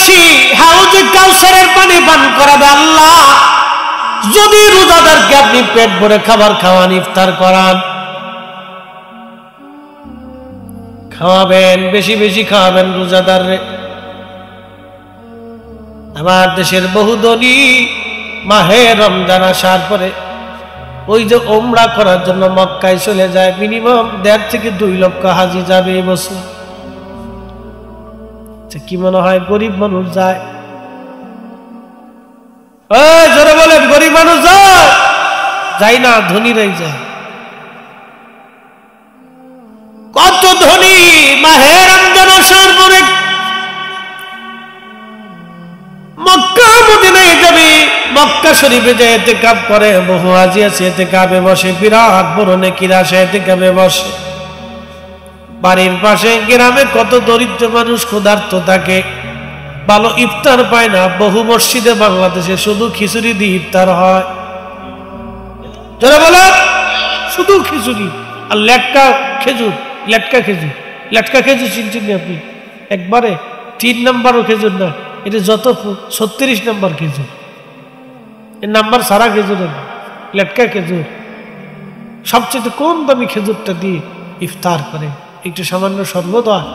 বেশি হাউজে কাউসারের পানি পান করাবে আল্লাহ। যদি রোজাদারকে আপনি পেট ভরে খাবার খাওয়ান, ইফতার করান, খাওয়াবেন, বেশি বেশি খাওয়াবেন রোজাদাররে। আমার দেশের বহু ধনী মাহে রমজান আসার পরে ওই যে ওমরা করার জন্য মক্কায় চলে যায়, মিনিমাম 1.5 থেকে 2 লক্ষ হাজি যাবে এবছর। কি মনে হয় গরিব মানুষ যায়? জোরে বলেন, গরিব মানুষ যায় না, ধনীরাই যায়। কত ধনী মাহে রমজান আসার পরে মক্কা মদিনায় যাবে, মক্কা শরীফে যে ইতিকাফ করে, বহু হাজি আছে ইতিকাফে বসে, বিরাট বড় নেকির আশায় ইতিকাফে বসে। বাড়ির পাশে গ্রামে কত দরিদ্র মানুষ ক্ষুধার্ত থাকে, ভালো ইফতার পায় না। বহু মসজিদে বাংলাদেশে শুধু খিচুড়ি দিয়ে ইফতার হয়। যারা বলে শুধু খিচুড়ি আর লেটকা খেজুর, লেটকা খেজুর, লেটকা খেজুর চিনছেন আপনি? একবারে 3 নম্বরও খেজুর না, এটা যত 36 নম্বর খেজুর, এর নাম্বার সারা খেজুরের লেটকা খেজুর। সবচেয়ে কম দামি খেজুরটা দিয়ে ইফতার করে। একটু সামান্য শরবত হয়,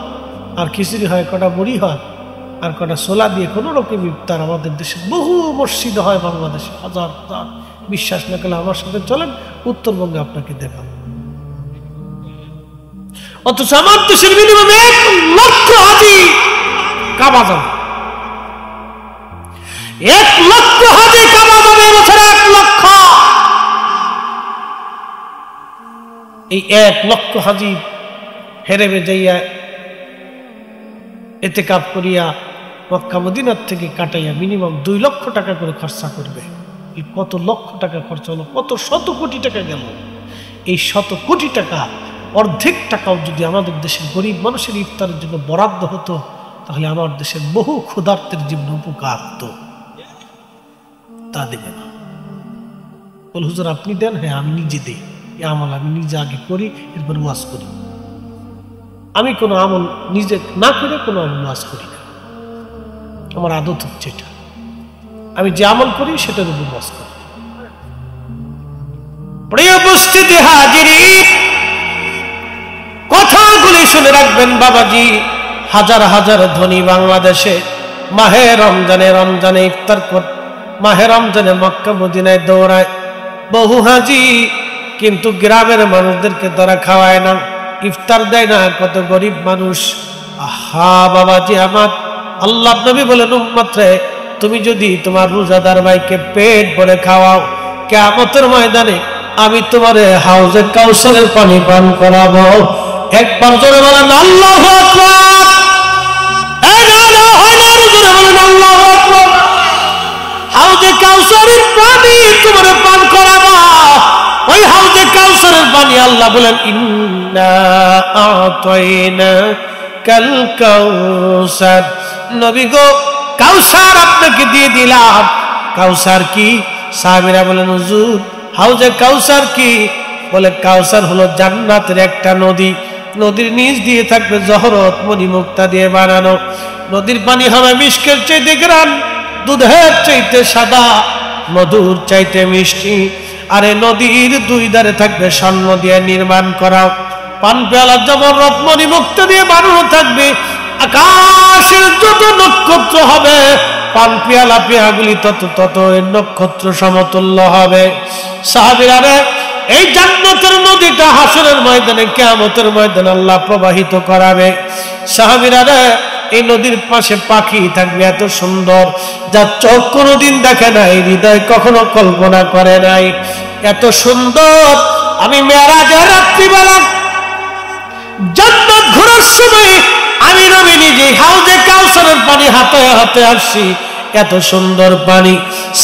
আর খিচুড়ি হয়, কটা মুড়ি হয়, আর কটা ছোলা দিয়ে কোনো রকম ইফতার। আমাদের দেশে বহু মসজিদ হয় বাংলাদেশে, হাজার হাজার। বিশ্বাস না করলে আমার সাথে চলেন, উত্তরবঙ্গে আপনাকে দেখাব। অথচ আমার দেশের মিনিমাম 1 লক্ষ হাজি কাবা যাবে, 1 লক্ষ হাজি কাবা যাবে এবছর, 1 লক্ষ। এই 1 লক্ষ হাজি হেরেবে যাইয়া ইতিকাফ করিয়া মক্কা মদিনার থেকে কাটাইয়া মিনিমাম 2 লক্ষ টাকা করে খরচা করবে। এই কত লক্ষ টাকা খরচা হলো, কত শত কোটি টাকা গেল। এই শত কোটি টাকা অর্ধেক টাকাও যদি আমাদের দেশের গরিব মানুষের ইফতারের জন্য বরাদ্দ হতো, তাহলে আমার দেশের বহু ক্ষুধার্তের জীবনে উপকার হতো। তা দেবে না। বল হুজুর আপনি দেন? হ্যাঁ আমি নিজে দিই। এই আমল আমি নিজে আগে করি, এরপর ওয়াজ করি। আমি কোনো আমল নিজে না করে কোনো আমল ওয়াজ করি না, আমার আদত হচ্ছে এটা। আমি যে আমল করি সেটার উপর ওয়াজ করি। প্রিয় উপস্থিতি হাজিরিন, কথাগুলি শুনে রাখবেন বাবাজি। হাজার হাজার ধনী বাংলাদেশে মাহে রমজানে ইফতার কর, মাহে রমজানে মক্কা মদিনায় দৌড়ায় বহু হাজি, কিন্তু গ্রামের মানুষদেরকে তারা খাওয়ায় না, ইফতার দেয় না। কত গরিব মানুষ। আহা বাবাজি আমার, আল্লাহ নবী বলেন উম্মত রে, তুমি যদি তোমার রোজাদার ভাইকে পেট ভরে খাওয়াও, কিয়ামতের ময়দানে আমি তোমারে হাউজে কাউসারের পানি পান করাবো। একবার জোরে বলেন আল্লাহু আকবার। আল্লাহু আকবার। হাউজে কাউসারের পানি তোমারে পান করাবো। ওই হাউজে কাউসারের পানি আল্লাহ বলেন ইন্না আতাইনাকাল কাউসার। নবী গো, কাউসার আপনাকে দিয়ে দিলাম। কাউসার কি? সাহাবীরা বলেন হুজুর হাউজে কাউসার কি? বলে কাউসার হলো জান্নাতের একটা নদী, নদীর নিচ দিয়ে থাকবে জহরত মণিমুক্তা দিয়ে বানানো। নদীর পানি হবে মিষ্কের চাইতে গ্রান, দুধের চাইতে সাদা, মধুর চাইতে মিষ্টি। আর এই নদীর 2 ধারে থাকবে স্বর্ণ দিয়ে নির্মাণ করা, পান পেয়ালা জবরত মণিমুক্তা দিয়ে বানানো থাকবে। আকাশের যত নক্ষত্র হবে, পান পেয়ালা পেয়াগুলি তত তত নক্ষত্র সমতুল্য হবে। সাহাবীরা রে, এই জান্নাতের নদীটা হাসরের ময়দানে, কিয়ামতের ময়দানে আল্লাহ প্রবাহিত করাবে। সাহাবীরা রে, এই নদীর পাশে পাখি থাকবে এত সুন্দর, যা চোখ কোনোদিন দেখে নাই, হৃদয় কখনো কল্পনা করে নাই। এত সুন্দর। আমি মেরাজের রাত্রিবেলা জান্নাত ঘোরার সময় আমি নবী নিজে হাউজে কাউসারের পানি হাতে হাতে আসছি। এত সুন্দর পানি।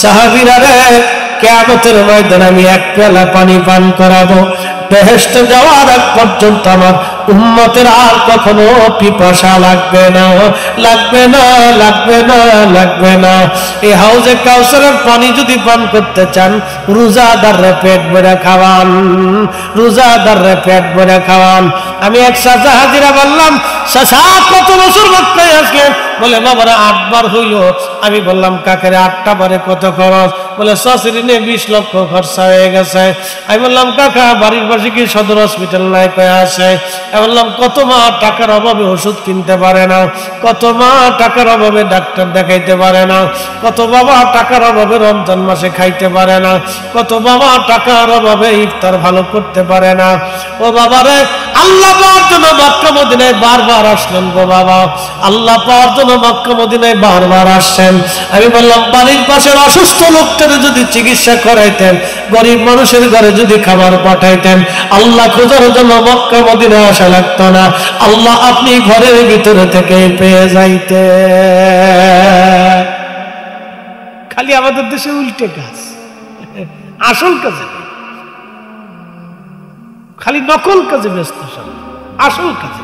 সাহাবীরা রে, কিয়ামতের ময়দানে আমি 1 পেয়ালা পানি পান করাবো। বেহেশতে যাওয়ার আগ পর্যন্ত আমার উম্মতের আর কখনো পিপাসা লাগবে না, লাগবে না, লাগবে না, লাগবে না। এই হাউজে কাউসারের পানি যদি পান করতে চান, রোজাদাররে পেট ভরে খাওয়ান, রোজাদাররে পেট ভরে খাওয়ান। আমি এক চাচা হাজিরা বললাম, চাচা কত বছর মক্কায় আসলেন? বলে বাবারা 8 বার হইল। আমি বললাম কাকারে 8টা বারে কত খরচ? বলে সসরিনে 20 লক্ষ খরচা হয়ে গেছে। আমি বললাম কাকা বাড়ির পাশে কি সদর হসপিটাল নাই? কয়ে আছে। আমি বললাম কত মা টাকার অভাবে ওষুধ কিনতে পারে না, কত মা টাকার অভাবে ডাক্তার দেখাইতে পারে না, কত বাবা টাকার অভাবে রমজান মাসে খাইতে পারে না, কত বাবা টাকার অভাবে ইফতার ভালো করতে পারে না। ও বাবারে আল্লাহ পাওয়ার জন্য মক্কা মদিনায় বারবার আসলেন গো বাবা, আল্লাহ পাওয়ার জন্য মক্কা মদিনায় বারবার আসছেন। আমি বললাম বাড়ির পাশের অসুস্থ লোকটার যদি চিকিৎসা করাইতেন, গরিব মানুষের ঘরে যদি খাবার পাঠাইতেন, আল্লাহ খোঁজার জন্য মক্কা মদিনায় আসা লাগতো না, আল্লাহ আপনি ঘরের ভিতরে থেকে পেয়ে যাইতে। খালি আমাদের দেশে উল্টে কাজ, আসল কাজে খালি নকল কাজে ব্যস্ত, সব আসল কাজে।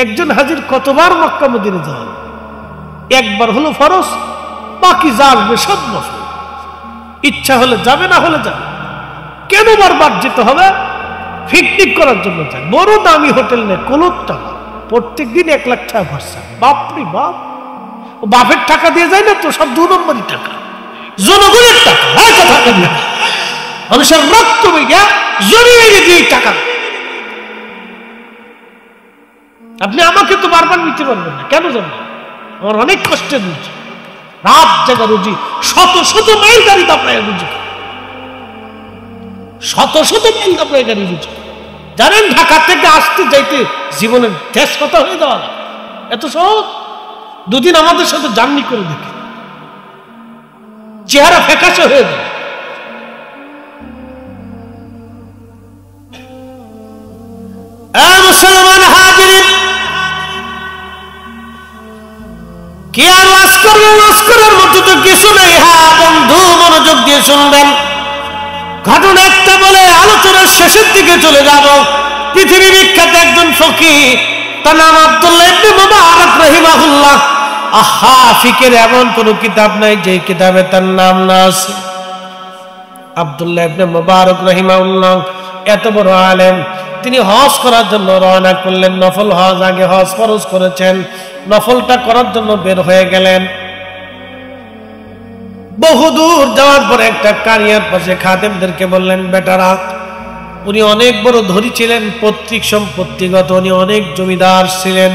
একজন হাজির কতবার মক্কা মদিনা যাওয়া? একবার হলো ফরজ, বাকি যা আসবে সব নফল। ইচ্ছা হলে যাবে, না হলে যাবে। কেন বারবার যেতে হবে? পিকনিক করার জন্য যায়, বড় দামি হোটেল নেই, কোন টাকা প্রত্যেক দিন 1 লাখ টাকা খরচা। বাপরে বাপ, ও বাপের টাকা দিয়ে যায় না তো, সব 2 নম্বরই টাকা, জনগণের টাকা। মানুষের রক্ত বইয়া জড়িয়ে দিয়ে টাকা। আপনি আমাকে তো বারবার নিতে পারবেন না, কেন জানেন? আমার অনেক কষ্টের রুজি, রাত জায়গা রুজি, শত শত মাইল গাড়ি দাপড়ায় রুজি, শত শত মাইল দাপড়ায় গাড়ি রুজি। জানেন ঢাকা থেকে আসতে যাইতে জীবনের দেশ কথা হয়ে যাওয়া এত সহজ? 2 দিন আমাদের সাথে জার্নি করে দেখে চেহারা ফ্যাকাশে হয়ে যায়। মুসলমান হাজির, কি আর ওয়াজ করবেন? ওয়াজ করার মতো তো কিছু নেই। হ্যাঁ বন্ধু, মনোযোগ দিয়ে শুনবেন। ঘটনা একটা বলে আলোচনার শেষের দিকে চলে যাব। পৃথিবী বিখ্যাত একজন ফকিহ, তার নাম আব্দুল্লাহ ইবনে মুবারক রাহিমাহুল্লাহ। আহা, ফিকের এমন কোন কিতাব নাই যে কিতাবে তার নাম না আছে। আব্দুল্লাহ ইবনে মুবারক রাহিমাহুল্লাহ এত বড় আলেম, তিনি হজ করার জন্য রওনা করলেন। নফল হজ, আগে হজ ফরজ করেছেন, নফলটা করার জন্য বের হয়ে গেলেন। বহুদূর যাওয়ার পরে একটা কারিয়ার পাশে খাদেমদেরকে বললেন, বেটারা, উনি অনেক বড় ধনী ছিলেন, পৈতৃক সম্পত্তিগত, উনি অনেক জমিদার ছিলেন,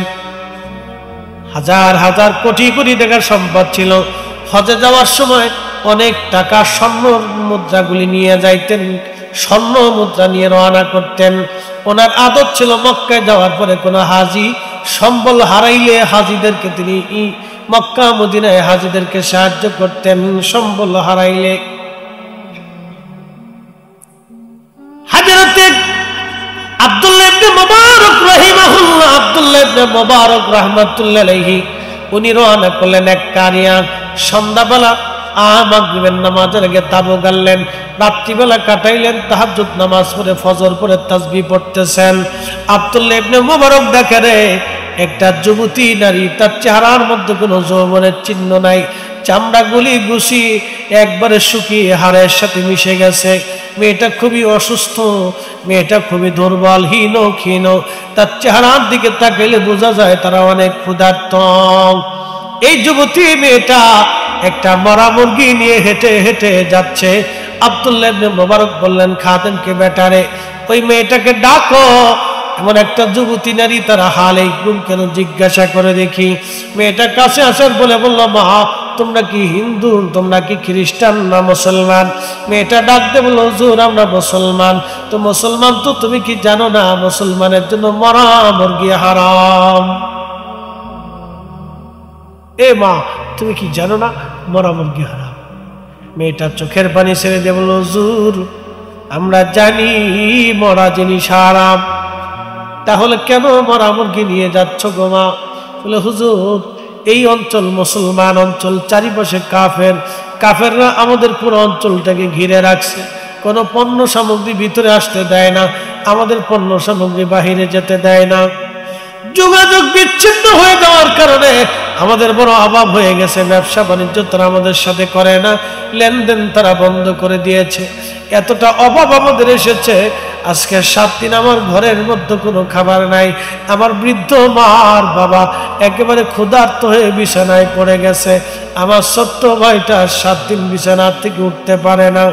হাজার হাজার কোটি কোটি টাকার সম্পদ ছিল। হজে যাওয়ার সময় অনেক টাকা স্বর্ণ মুদ্রাগুলি নিয়ে যাইতেন, স্বর্ণ মুদ্রা নিয়ে রওনা করতেন। ওনার আদত ছিল মক্কায় যাওয়ার পরে কোনো হাজি সম্বল হারাইলে হাজিদেরকে তিনি মক্কা মদিনায় হাজিদেরকে সাহায্য করতেন। সম্বল হারাইলে হযরত আব্দুল্লাহ ইবনে মুবারক রাহিমাহুল্লাহ, আব্দুল্লাহ ইবনে মুবারক রাহমাতুল্লাহ আলাইহি, উনি রওনা করলেন এক কারিয়া। সন্ধ্যাবেলা মাগরিবের নামাজের আগে তাবু গাড়লেন, রাত্রিবেলা কাটাইলেন, তাহাজ্জুদ নামাজ পড়ে ফজর পড়ে তাসবিহ পড়তেছেন। আব্দুল্লাহ ইবনে মুবারক দেখে রে একটা যুবতী নারী, তার চেহারার মধ্যে কোনো যৌবনের চিহ্ন নাই, চামড়াগুলি গুছি একবারে শুকিয়ে হাড়ের সাথে মিশে গেছে। মেয়েটা খুবই অসুস্থ, মেয়েটা খুবই দুর্বল, হীন ক্ষীণ। তার চেহারার দিকে তাকাইলে বোঝা যায় তারা অনেক ক্ষুধার্ত। এই যুবতী মেয়েটা একটা মরা মুরগি নিয়ে হেঁটে হেঁটে যাচ্ছে। আব্দুল্লাহ ইবনে মুবারক বললেন খাদেমকে, বেটারে ওই মেয়েটাকে ডাকো। এমন একটা যুবতী নারী, তারা হাল এইরকম কেন জিজ্ঞাসা করে দেখি। মেয়েটা কাছে আসার বলে বলল, মা তোমরা কি হিন্দু, তোমরা কি খ্রিস্টান না মুসলমান? মেয়েটা ডাকতে বলল, হুজুর আমরা মুসলমান। তো মুসলমান তো তুমি কি জানো না মুসলমানের জন্য মরা মুরগি হারাম? এ মা তুমি কি জানো না মরা মুরগি হারাম? মেয়েটা চোখের পানি ছেড়ে দিয়ে বলল, হুজুর আমরা জানি মরা জিনিস হারাম, তাহলে কেন মরা মুরগি নিয়ে যাচ্ছ গো মা? বলে, হুজুর এই অঞ্চল মুসলমান অঞ্চল, চারিপাশে কাফের, কাফেররা আমাদের পুরো অঞ্চলটাকে ঘিরে রাখছে, কোনো পণ্য সামগ্রী ভিতরে আসতে দেয় না, আমাদের পণ্য সামগ্রী বাহিরে যেতে দেয় না। যোগাযোগ বিচ্ছিন্ন হয়ে যাওয়ার কারণে আমাদের বড় অভাব হয়ে গেছে, ব্যবসা বাণিজ্য তারা আমাদের সাথে করে না, লেনদেন তারা বন্ধ করে দিয়েছে। এতটা অভাব আমাদের এসেছে, আজকে 7 দিন আমার ঘরের মধ্যে কোনো খাবার নাই। আমার বৃদ্ধ মা আর বাবা একেবারে ক্ষুধার্ত হয়ে বিছানায় পড়ে গেছে। আমার ছোট্ট ভাইটা 7 দিন বিছানা থেকে উঠতে পারে না।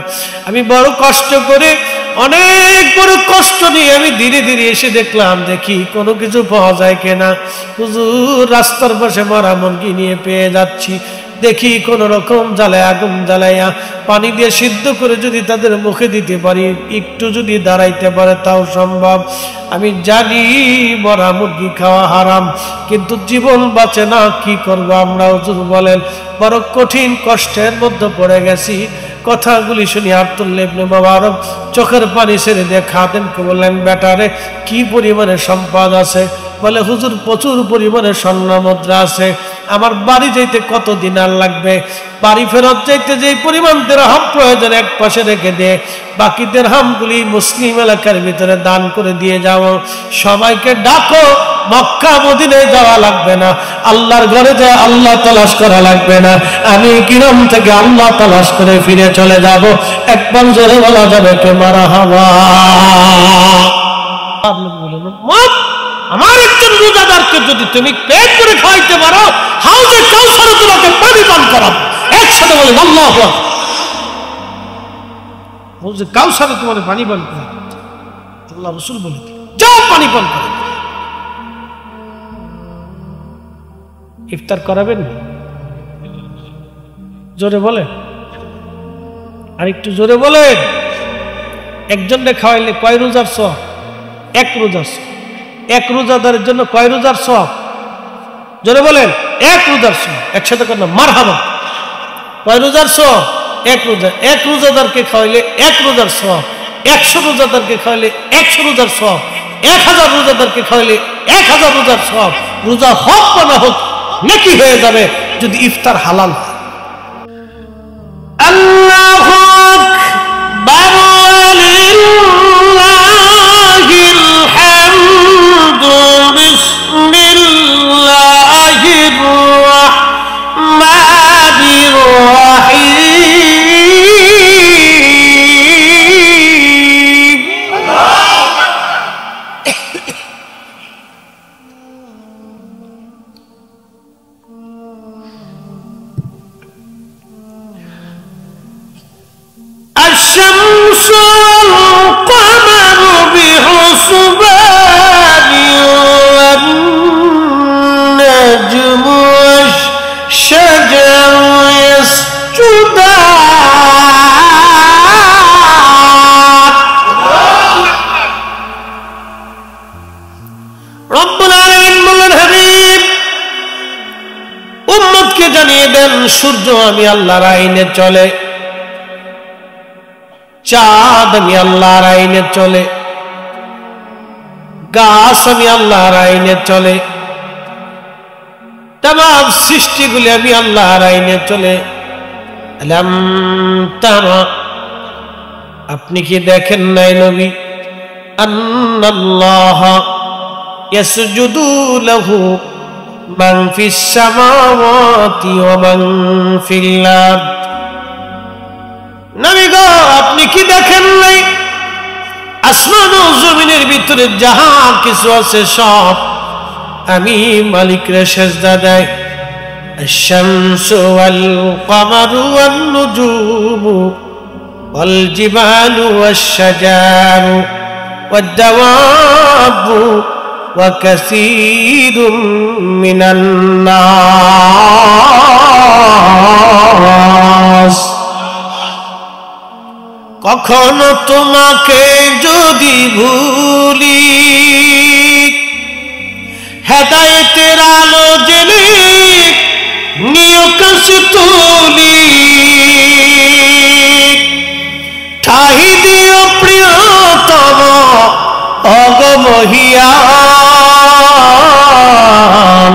আমি বড় কষ্ট করে, অনেক বড় কষ্ট নিয়ে আমি ধীরে ধীরে এসে দেখলাম, দেখি কোনো কিছু পাওয়া যায় কিনা। হুজুর, রাস্তার পাশে মরা মুরগি নিয়ে পেয়ে যাচ্ছি। দেখি কোন রকম জ্বালায়, আগুন জ্বালাইয়া পানি দিয়ে সিদ্ধ করে যদি তাদের মুখে দিতে পারি, একটু যদি দাঁড়াইতে পারে তাও সম্ভব। আমি জানি মরা মুরগি খাওয়া হারাম, কিন্তু জীবন বাঁচে না, কি করব আমরা? হুজুর বলেন, বড় কঠিন কষ্টের মধ্যে পড়ে গেছি। কথাগুলি শুনি আব্দুল্লাহ ইবনে মুবারক চোখের পানি ছেড়ে দিয়ে খাদেমকে বললেন, বেটারে কি পরিমাণে সম্পদ আছে? বলে, হুজুর প্রচুর পরিমাণে স্বর্ণ মুদ্রা আছে। আমার বাড়ি যাইতে কত দিনার লাগবে? বাড়ি ফেরত যাইতে যে পরিমাণ দিরহাম প্রয়োজন এক পাশে রেখে দিয়ে বাকি দিরহামগুলি মুসলিম এলাকার ভিতরে দান করে দিয়ে যাও। সবাইকে ডাকো, মক্কা মদিনায় যাওয়া লাগবে না, আল্লাহর ঘরে যায় আল্লাহ তালাশ করা লাগবে না। আমি কিরম থেকে আল্লাহ তালাশ করে ফিরে চলে যাব। একবার জোরে বলা যাবে কে মারহাবা। আমার একজন রোজাদারকে যদি তুমি পেট করে খাওয়াইতে পারো, হাউজে কাউসারে তোমাকে পানি পান করাবো। একসাথে বলেন আল্লাহু আকবার। হাউজে কাউসারে তোমার পানি পান করাবো। আল্লাহ রাসূল বলে, যাও পানি পান করো। ইফতার করাবেন? জোরে বলেন, আর একটু জোরে বলেন। একজনকে খাওয়াইলে কয় রোজার সওয়াব? 1 রোজার সওয়াব। 1 রোজাদারের জন্য কয় রোজার সওয়াব? জোরে বলেন, 1 রোজার সওয়াব। একসাথে করেন মারহাবা। কয় রোজার সওয়াব? 1 রোজা। 1 রোজাদারকে খাওয়াইলে 1 রোজার সওয়াব। 100 রোজাদারকে খাওয়াইলে 100 রোজার সওয়াব। 1000 রোজাদারকে খাওয়াইলে 1000 রোজার সওয়াব। রোজা হোক বা না হোক নেকি হয়ে যাবে যদি ইফতার হালাল হয়। আল্লাহু আকবার, লিল্লাহিল হামদু, বিসমিল্লাহির রাহমানির রাহিম। الشمس والقمر بحسبان والنجم والشجر يسجدان। রব্বুল আলামিন বলেন, হাবিব উম্মতকে জানিয়ে দেন, সূর্য আমি আল্লাহর আইনে চলে, চাঁদ আমি আল্লাহর আইনে চলে, গাছ আমি আল্লাহর আইনে চলে, तमाम সৃষ্টিগুলি আমি আল্লাহর আইনে চলে। আলাম তারা, আপনি কি দেখেন নাই নবী, আন্নাল্লাহ ইয়াসজুদু লাহু মান ফিস সামাওয়াতি ওয়া মান ফিল আরদ। নবী গো, আপনি কি দেখেন নাই আসমান ও জমিনের ভিতরে যাহা কিছু আছে সব আমি মালিকরে সেজদা দেয়। আশ-শামসু ওয়াল কমারু ওয়ান নুজুমু ওয়াল জিবালু ওয়াশ-শাজারু ওয়াদ-দাওয়াবু ওয়া কাসীরুম মিনান নাস। কখনো তোমাকে যদি ভুলি, হেদায়েতের আলো জেনে নিয় কাছে তুলি, ঠাই দিও প্রিয়তম অগমহিয়ান।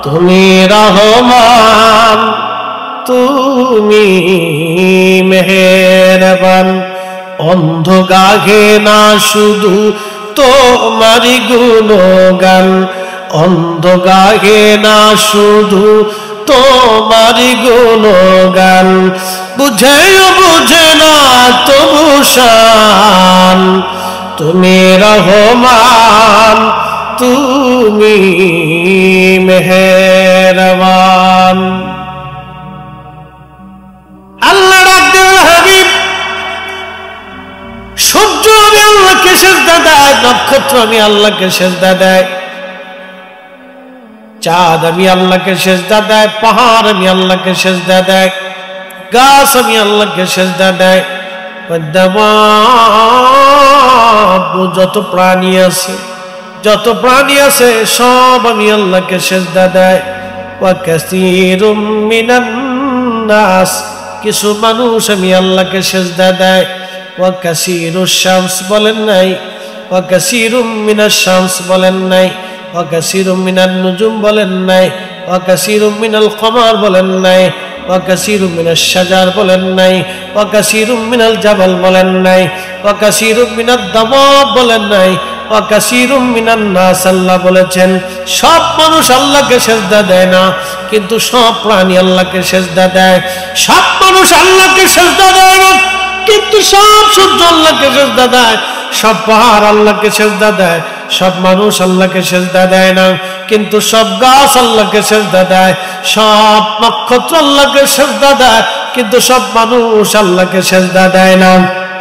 তুমি রহমান, তুমি মেহেরবান। অন্ধ গাহে না শুধু তোমারি গুণগান, অন্ধ গাহে না শুধু তোমারি গুণগান। বুঝেও বুঝে না তবু শান, তুমি রহমান তুমি মেহেরবান। আল্লাহ ডাক দিলেন হাবিব, সূর্য আমি আল্লাহকে সেজদা দেয়, নক্ষত্র আমি আল্লাহকে সেজদা দেয়, চাঁদ আমি আল্লাহকে সেজদা দেয়, পাহাড় আমি আল্লাহকে সেজদা দেয়, গাছ আমি আল্লাহকে সেজদা দেয়, যত প্রাণী আছে সব আমি আল্লাহকে সেজদা দেয়। ওয়া কাসীরুম মিনান নাস, কিছু মানুষ আমি আল্লাহকে সেজদা দেয়। ওয়া কাসীরুশ শামস বলেন নাই, ওয়া কাসীরুম মিনাশ শামস বলেন নাই, ওয়া কাসীরুম মিনান নুজুম বলেন নাই, ওয়া কাসীরুম মিনাল কমার বলেন নাই, ওয়া কাসীরুম মিনাশ শাজার বলেন নাই, ওয়া কাসীরুম মিনাল জাবাল বলেন নাই, ওয়া কাসীরুম মিনাদ দাওয়াব বলেন নাই, ওয়া কাসীরুম মিনান নাস আল্লাহ বলেছেন। সব মানুষ আল্লাহকে সেজদা দেয় না, কিন্তু সব প্রাণী আল্লাহকে সেজদা দেয়। সব মানুষ আল্লাহকে সেজদা দেয় না, কিন্তু সব সূর্য আল্লাহকে সেজদা দেয়। সব পাহাড় আল্লাহকে সেজদা দেয়। সব মানুষ আল্লাহকে সেজদা দেয় না, কিন্তু সব গাছ আল্লাহকে সেজদা দেয়। সব নক্ষত্র আল্লাহকে সেজদা দেয়, কিন্তু সব মানুষ আল্লাহকে সেজদা দেয় না।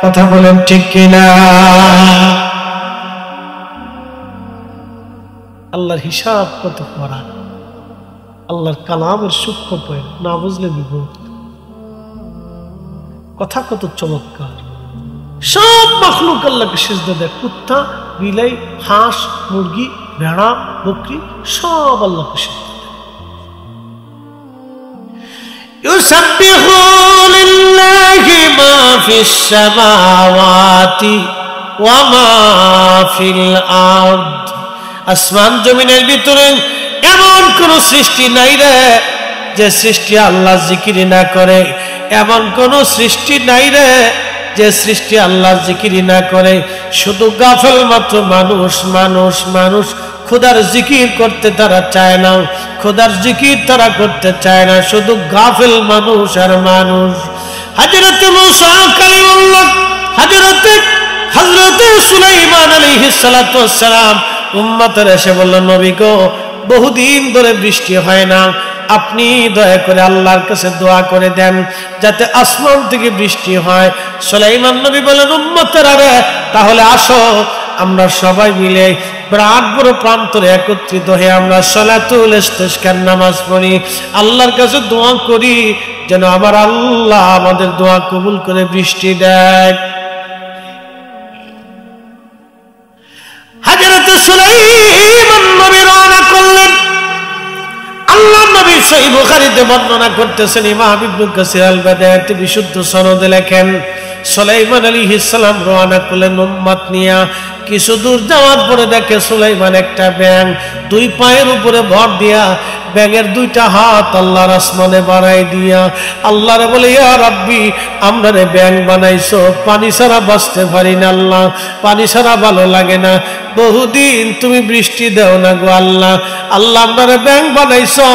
কথা বলেন ঠিক কিনা? আল্লাহর হিসাব কত করা, আল্লাহর কালামের সূক্ষ্ম পয়েন্ট না বুঝলে বিপদ। কথা কত চমৎকার। সব মাখলুক আল্লাহকে সেজদা দেয়। কুত্তা, বিলাই, হাঁস, মুরগি, ভেড়া, বকরি সব আল্লাহকে সেজদা দেয়। ইউসাব্বিহু লিল্লাহি মা ফিস সামাওয়াতি ওয়া মা ফিল আরদ। আসমান জমিনের ভিতরে এমন কোন সৃষ্টি নাই রে যে সৃষ্টি আল্লাহ জিকির না করে। এমন কোন সৃষ্টি নাই রে যে সৃষ্টি আল্লাহ জিকির না করে। শুধু গাফেল মাত্র মানুষ মানুষ মানুষ খোদার জিকির করতে তারা চায় না, খোদার জিকির তারা করতে চায় না। শুধু গাফেল মানুষ আর মানুষ। হযরতে মুসা কালিমুল্লাহ, হযরতে সুলাইমান আলাইহিস সালাতু ওয়াস সালাম উম্মতের এসে বলল, নবী গো, বহুদিন ধরে বৃষ্টি হয় না, আপনি দয়া করে আল্লাহর কাছে দোয়া করে দেন যাতে আসমান থেকে বৃষ্টি হয়। সুলাইমান নবী বলেন, উম্মতেরা রে, তাহলে আসো আমরা সবাই মিলে বড় প্রান্তরে একত্রিত হয়ে আমরা সালাতুল ইস্তিসকার নামাজ পড়ি, আল্লাহর কাছে দোয়া করি যেন আমার আল্লাহ আমাদের দোয়া কবুল করে বৃষ্টি দেয়। হযরত সুলাইমান নবী রওনা করলেন। আল্লাহ নবী সহিহ বুখারীতে বর্ণনা করতেছেন, ইমাম ইবনে কাসির আল বাদায়াতে বিশুদ্ধ সনদে লেখেন, সুলাইমান আলাইহিস সালাম রওনা করলেন উম্মত নিয়া। কিছু দূর যাওয়ার পরে দেখে সুলাইমান একটা ব্যাঙ দুই পায়ের উপরে ভর দিয়া, ব্যাঙের দুইটা হাত আল্লাহর আসমানে বাড়াই দিয়া আল্লাহরে বলে, ইয়া রাব্বি, আমরা রে ব্যাঙ বানাইছো, পানি ছাড়া বাঁচতে পারি না আল্লাহ, পানি ছাড়া ভালো লাগে না, বহুদিন তুমি বৃষ্টি দেও না গো আল্লাহ। আল্লাহ আমরা রে ব্যাঙ বানাইছো,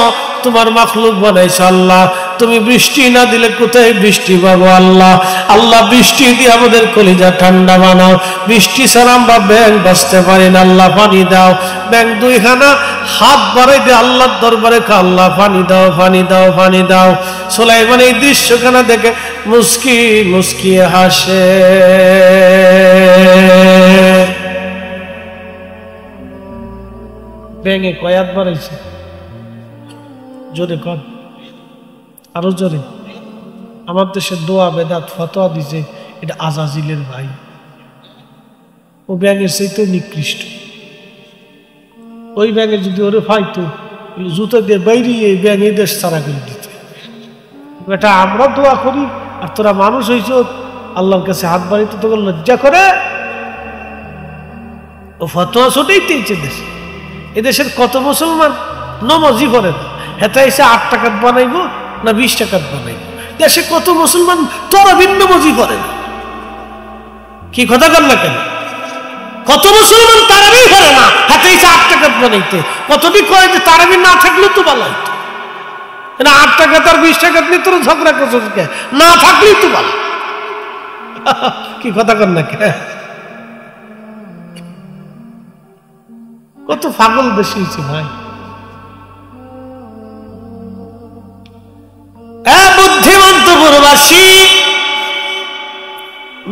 তোমার মাখলুক বানাইছো আল্লাহ, তুমি বৃষ্টি না দিলে কোথায় বৃষ্টি পাবো আল্লাহ। আল্লাহ বৃষ্টি দিয়ে আমাদের কলিজা ঠান্ডা বানাও, বৃষ্টি ছাড়া আমরা ব্যাঙ বাঁচতে পারি না আল্লাহ, পানি দাও। ব্যাঙ দুইখানা হাত বাড়াই দিয়ে আল্লাহর দরবারে আল্লাহ পানি দাও, পানি দাও, পানি দাও। সুলাইমান এই দৃশ্যখানা দেখে মুস্কি মুস্কি হাসে। ব্যাঙে কয়াত বাড়াইছে, জোরে কর, আরো জোরে। আমার দেশে দোয়া বেদাত ফতোয়া দিছে এটা আজাজিলের ভাই, ও ব্যাঙের চাইতে নিকৃষ্ট। ওই ব্যাঙে যদি ওরে ফাইতো জুতো দিয়ে বাইরে এই ব্যাঙ এই দেশ ছাড়া করে দিত। এটা আমরা দোয়া করি আর তোরা মানুষ হয়েছ আল্লাহর কাছে হাত বাড়িতে তোকে লজ্জা করে। ও ফতোয়া ছোটাইতেছে দেশে। এদেশের কত মুসলমান নমাজি পড়ে না, হেতা এসে 8 টাকাত বানাইবো না 20 টাকাত বানাইবো। দেশে কত মুসলমান তোরা ভিন্ন মজি করে না, কি কথা বল না কেন? কত মুসলমান তারাবি করে না, হাতে এসে 8 টাকাত বানাইতে। কতটি কয় যে তারাবি না থাকলেও তো ভালো হইতো, 8 টাকা তার 20 টাকাত নিয়ে তোর ঝগড়া করছিস কে? না থাকলেই তো ভালো। কি কথা কর না কে? কত পাগল বেশি হয়েছে ভাই। বুদ্ধিমন্ত পুরবাসী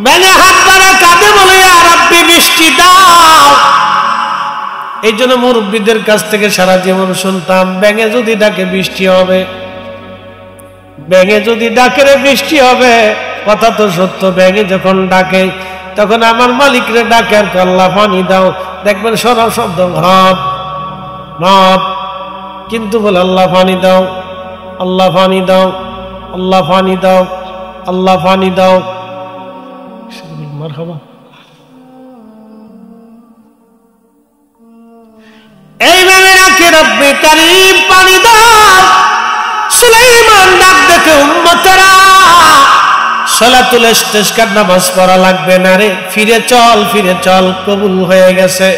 ব্যাঙে হাত বাড়া কাঁদে বলে আর রাব্বি বৃষ্টি দাও। এই জন্য মুরব্বীদের কাছ থেকে সারা জীবন শুনতাম, ব্যাঙে যদি ডাকে বৃষ্টি হবে, ব্যাঙে যদি ডাকে রে বৃষ্টি হবে। কথা তো সত্য, ব্যাঙে যখন ডাকে তখন আমার মালিকরে ডাকে আর আল্লাহ পানি দাও, দেখবেন সরল শব্দ ভাব ভাব, কিন্তু বলে আল্লাহ পানি দাও, আল্লাহ পানি দাও, আল্লাহ পানি দাও, আল্লাহ পানি দাও। মারহাবা। এইভাবে রাখে রব্বে কারীম পানি দাও। সুলাইমান ডাক দেখে উম্মতেরা সালাতুল ইস্তিসকার নামাজ পড়া লাগবে না রে, ফিরে চল, ফিরে চল, কবুল হয়ে গেছে।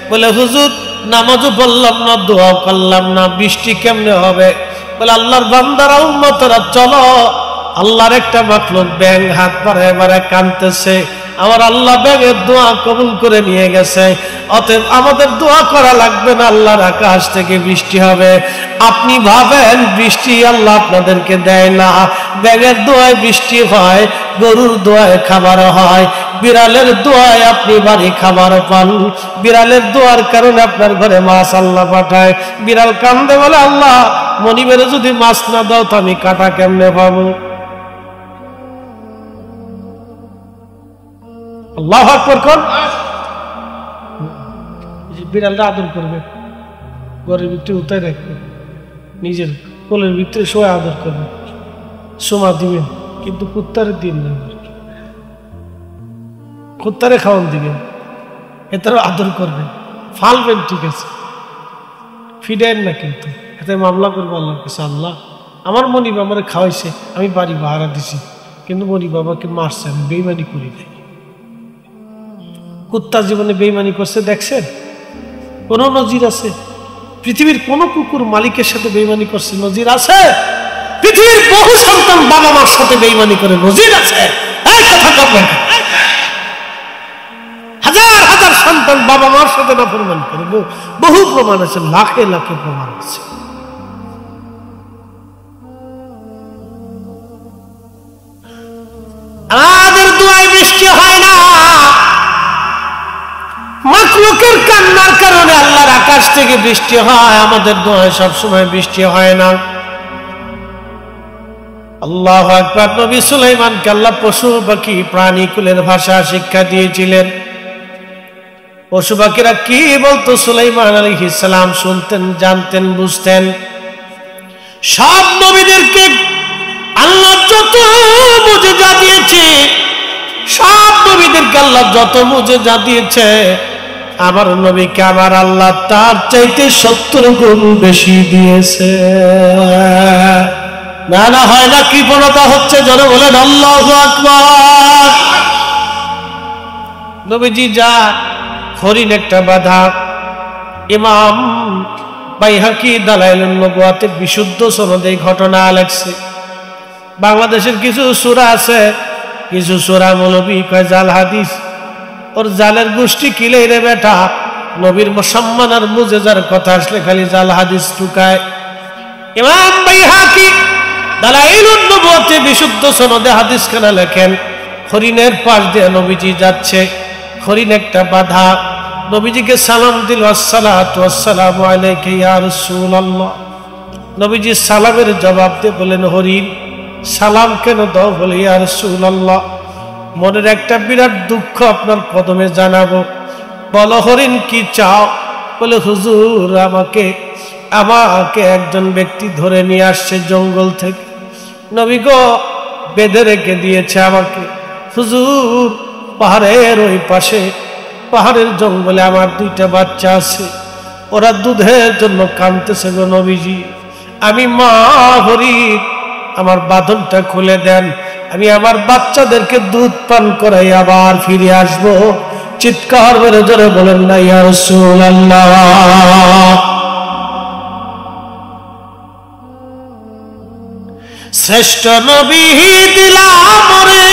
বলে হুজুর নামাজও পড়লাম না, দোয়া করলাম না, বৃষ্টি কেমনে হবে? বলে আল্লাহর বান্দারা উম্মতেরা চলো, আল্লাহর একটা মাখলুক ব্যাঙ হাত বাড়ায় বাড়ায় কাঁদতেছে, আমার আল্লাহ ব্যাঙের দোয়া কবুল করে নিয়ে গেছে। অতএব আমাদের দোয়া করা লাগবে না, আল্লাহর আকাশ থেকে বৃষ্টি হবে। আপনি ভাবেন বৃষ্টি আল্লাহ আপনাদেরকে দেয় না, ব্যাঙের দোয়ায় বৃষ্টি হয়, গরুর দোয়ায় খাবার হয়, বিড়ালের দোয়ায় আপনি বাড়ি খাবার পান, বিড়ালের দোয়ার কারণে আপনার ঘরে মাছ আল্লাহ পাঠায়। বিড়াল কান্দে বলে আল্লাহ মনিবের যদি মাছ না দাও তো আমি কাটা কেমনে পাবো? আল্লাহু আকবার কোন বিড়ালটা আদর করবে, ঘরের ভিতরে উঠায় রাখবে, নিজের কোলের ভিতরে শোয়া আদর করবে, সোমা দিবেন, কিন্তু কুত্তারে দিন না, কুত্তারে খাওয়ান দিবেন, এটারও আদর করবেন, ফালবেন, ঠিক আছে, ফিডেন না, কিন্তু এতে মামলা করবো আল্লাহর কাছে, আল্লাহ আমার মনিব আমারে খাওয়াইছে, আমি বাড়ি ভাড়া দিছি, কিন্তু মনিব বাবাকে মারছে, আমি বেইমানি করি নাই। কুত্তা জীবনে বেইমানি করছে দেখছেন? কোন নজির আছে? পৃথিবীর কোন কুকুর মালিকের সাথে বেইমানি করছে নজির আছে? পৃথিবীর বহু সন্তান বাবা মার সাথে বেইমানি করে নজির আছে? এই কথা বলবেন, হাজার হাজার সন্তান বাবা মার সাথে নাফরমানি করে, বহু প্রমাণ আছে, লাখে লাখে প্রমাণ আছে। আমাদের দোয়ায় বৃষ্টি হয় না, মাখলুকের কান্নার কারণে আল্লাহর আকাশ থেকে বৃষ্টি হয়, আমাদের দোয়ায় সবসময় বৃষ্টি হয় না। আল্লাহু আকবার। নবী সুলাইমানকে আল্লাহ পশু পাখি প্রাণী কুলের ভাষা শিক্ষা দিয়েছিলেন। পশু পাখিরা কি বলতো সুলাইমান আলাইহিস সালাম শুনতেন, জানতেন, বুঝতেন। সব নবীদেরকে আল্লাহ যত মুজিজা দিয়েছে, সব নবীদেরকে আল্লাহ যত মুজিজা দিয়েছে, আমার নবীকে আমার আল্লাহ তার চাইতে 70 গুণ বেশি দিয়েছে। না না হয় না, কৃপণতা হচ্ছে, যারা বলেন আল্লাহু আকবার। নবীজি যা হরিণ একটা বাধা, ইমাম বাইহাকি দালাইলুন নবুয়াতে বিশুদ্ধ সনদে ঘটনা লেখছে। বাংলাদেশের কিছু সূরা আছে, কিছু সূরা মৌলবী কয় জাল হাদিস, ওর জালের গোষ্ঠী কিলে রে বেটা, নবীর সম্মান আর মুজিজার কথা আসলে খালি জাল হাদিস টুকায়। ইমাম বাইহাকি দালাইলুন নবুয়াতে বিশুদ্ধ সনদে হাদিস খানা লেখেন, হরিণের পাশ দিয়ে নবীজি যাচ্ছে, হরিণ একটা বাধা, নবীজিকে সালাম দিল, আসসালাতু ওয়াসসালামু আলাইকা ইয়া রাসূলুল্লাহ। নবীজি সালামের জবাব দিয়ে বলেন, হরিণ সালাম কেন দাও? বলে ইয়া রাসূলুল্লাহ মনের একটা বিরাট দুঃখ আপনার কদমে জানাবো। বলো হরিণ কি চাও? বলে হুজুর আমাকে একজন ব্যক্তি ধরে নিয়ে আসছে জঙ্গল থেকে, নবী গো বেঁধে রেখে দিয়েছে আমাকে। হুজুর পাহাড়ের ওই পাশে, পাহাড়ের জঙ্গলে আমার 2টা বাচ্চা আছে, ওরা দুধের জন্য কাঁদতেছে গো নবীজি। আমি মা হরিণ, আমার বাঁধনটা খুলে দেন, আমি আমার বাচ্চাদেরকে দুধ পান করাই আবার ফিরে আসবো। চিৎকার করে জোরে বলেন না ইয়া রাসূলুল্লাহ। শ্রেষ্ঠ নবী দিলাম রে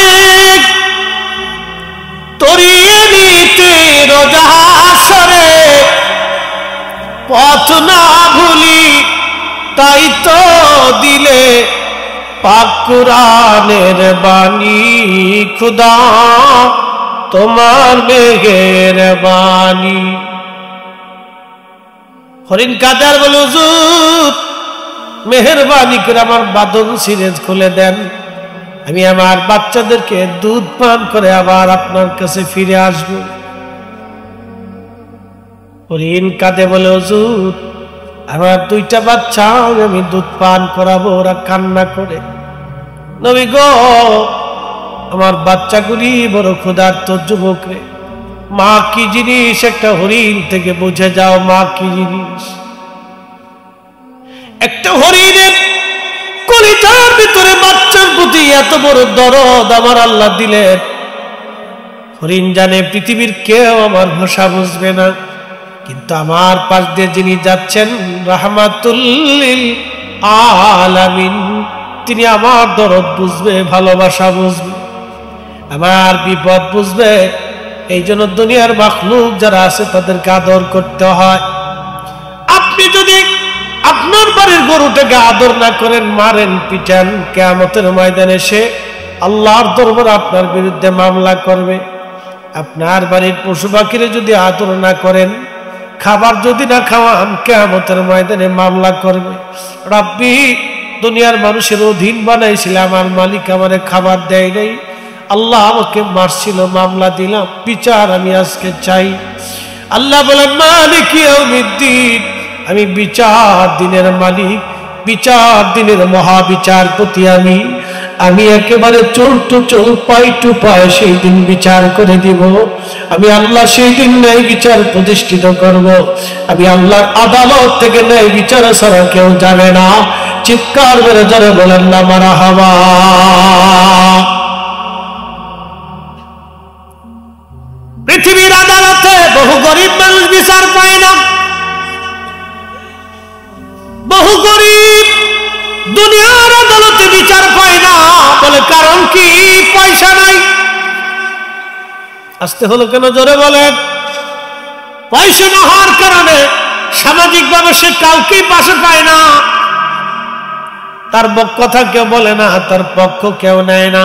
তরিয়ে নিতে রোজা হাসরে, পথ না ভুলি, তাই তো দিলে পাক কুরআনের বাণী, খুদা তোমার মেহেরবানি। হরিণ কাদার বলে হুজুর মেহেরবানি করে আমার বাঁধন সিরেজ খুলে দেন, আমি আমার বাচ্চাদেরকে দুধ পান করে আবার আপনার কাছে ফিরে আসব। হরিণ কাঁদে বলে হুজুর আমার দুইটা বাচ্চা আমি দুধ পান করাবো, ওরা কান্না করে। নবী গো আমার বাচ্চাগুলি বড় ক্ষুধার্ত যুবক রে, মা কি জিনিস একটা হরিণ থেকে বুঝে যাও, মা কি জিনিস। একটা হরিণের কলিজার ভিতরে বাচ্চার প্রতি এত বড় দরদ আমার আল্লাহ দিলেন। হরিণ জানে পৃথিবীর কেউ আমার ভাষা বুঝবে না, কিন্তু আমার পাশ দিয়ে যিনি যাচ্ছেন রাহমাতুল লিল আলামিন, তিনি আমার দরদ বুঝবে, ভালোবাসা বুঝবে, আমার বিপদ বুঝবে। এই জন্য দুনিয়ার মাখলুক যারা আছে তাদেরকে আদর করতে হয়। আপনি যদি আপনার বাড়ির গরুটাকে আদর না করেন, মারেন, পিটান, কিয়ামতের ময়দানে সে আল্লাহর দরবারে আপনার বিরুদ্ধে মামলা করবে। আপনার বাড়ির পশু পাখিরে যদি আদর না করেন, খাবার যদি না খাওয়ান, কিয়ামতের ময়দানে মামলা করবে। রাব্বি দুনিয়ার মানুষের অধীন বানাইছিল, আমার মালিক আমারে খাবার দেয় নাই, আল্লাহ আমাকে মারছিল, মামলা দিলাম, বিচার আমি আজকে চাই। আল্লাহ বলেন মালিক ইয়াউমিদ্দিন, আমি বিচার দিনের মালিক, বিচার দিনের মহাবিচারপতি, আমি একেবারে চোর টু চোর, পাই টু পায় সেই দিন বিচার করে দিব। আমি আল্লাহ সেই দিন ন্যায় বিচার প্রতিষ্ঠিত করব। আমি আল্লাহর আদালত থেকে ন্যায় বিচার ছাড়া কেউ যাবে না। চিৎকার করে জোরে বলেন না মারহাবা। পৃথিবীর আদালতে বহু গরিব মানুষ বিচার পায় না, বহু গরিব দুনিয়ার আদালতে বিচার পায় না। বলে কারণ কি? পয়সা নাই। আসতে হলো কেন? জোরে বলেন। পয়সা না হওয়ার কারণে সামাজিকভাবে সে কাউকেই পাশে পায় না, তার কথা কেউ বলে না, তার পক্ষ কেউ নেয় না,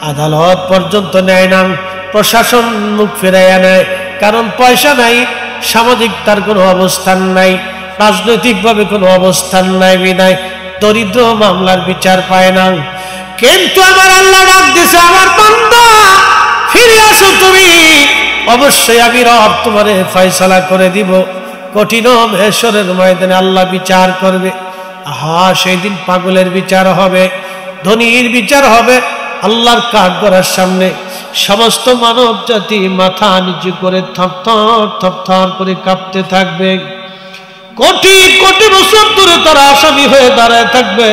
আদালত পর্যন্ত নেয় না, প্রশাসন মুখ ফিরাইয়া নেয়। কারণ পয়সা নাই, সামাজিক তার কোনো অবস্থান নাই, রাজনৈতিকভাবে কোনো অবস্থান নাই, বিদায় দরিদ্র মামলার বিচার পায় না। কিন্তু আমার আল্লাহ ডাক দিছে, আমার বান্দা ফিরে আসো তুমি, অবশ্যই আমি রব তোমারে ফয়সালা করে দিব। কঠিন মেহশরের ময়দানে আল্লাহ বিচার করবে। আহা, সেই দিন পাগলের বিচার হবে, ধনীর বিচার হবে। আল্লাহর কাঠগড়ার সামনে সমস্ত মানব জাতি মাথা নিচু করে থরথর থরথর করে কাঁপতে থাকবে। কোটি কোটি বছর ধরে তারা আসামি হয়ে দাঁড়ায় থাকবে,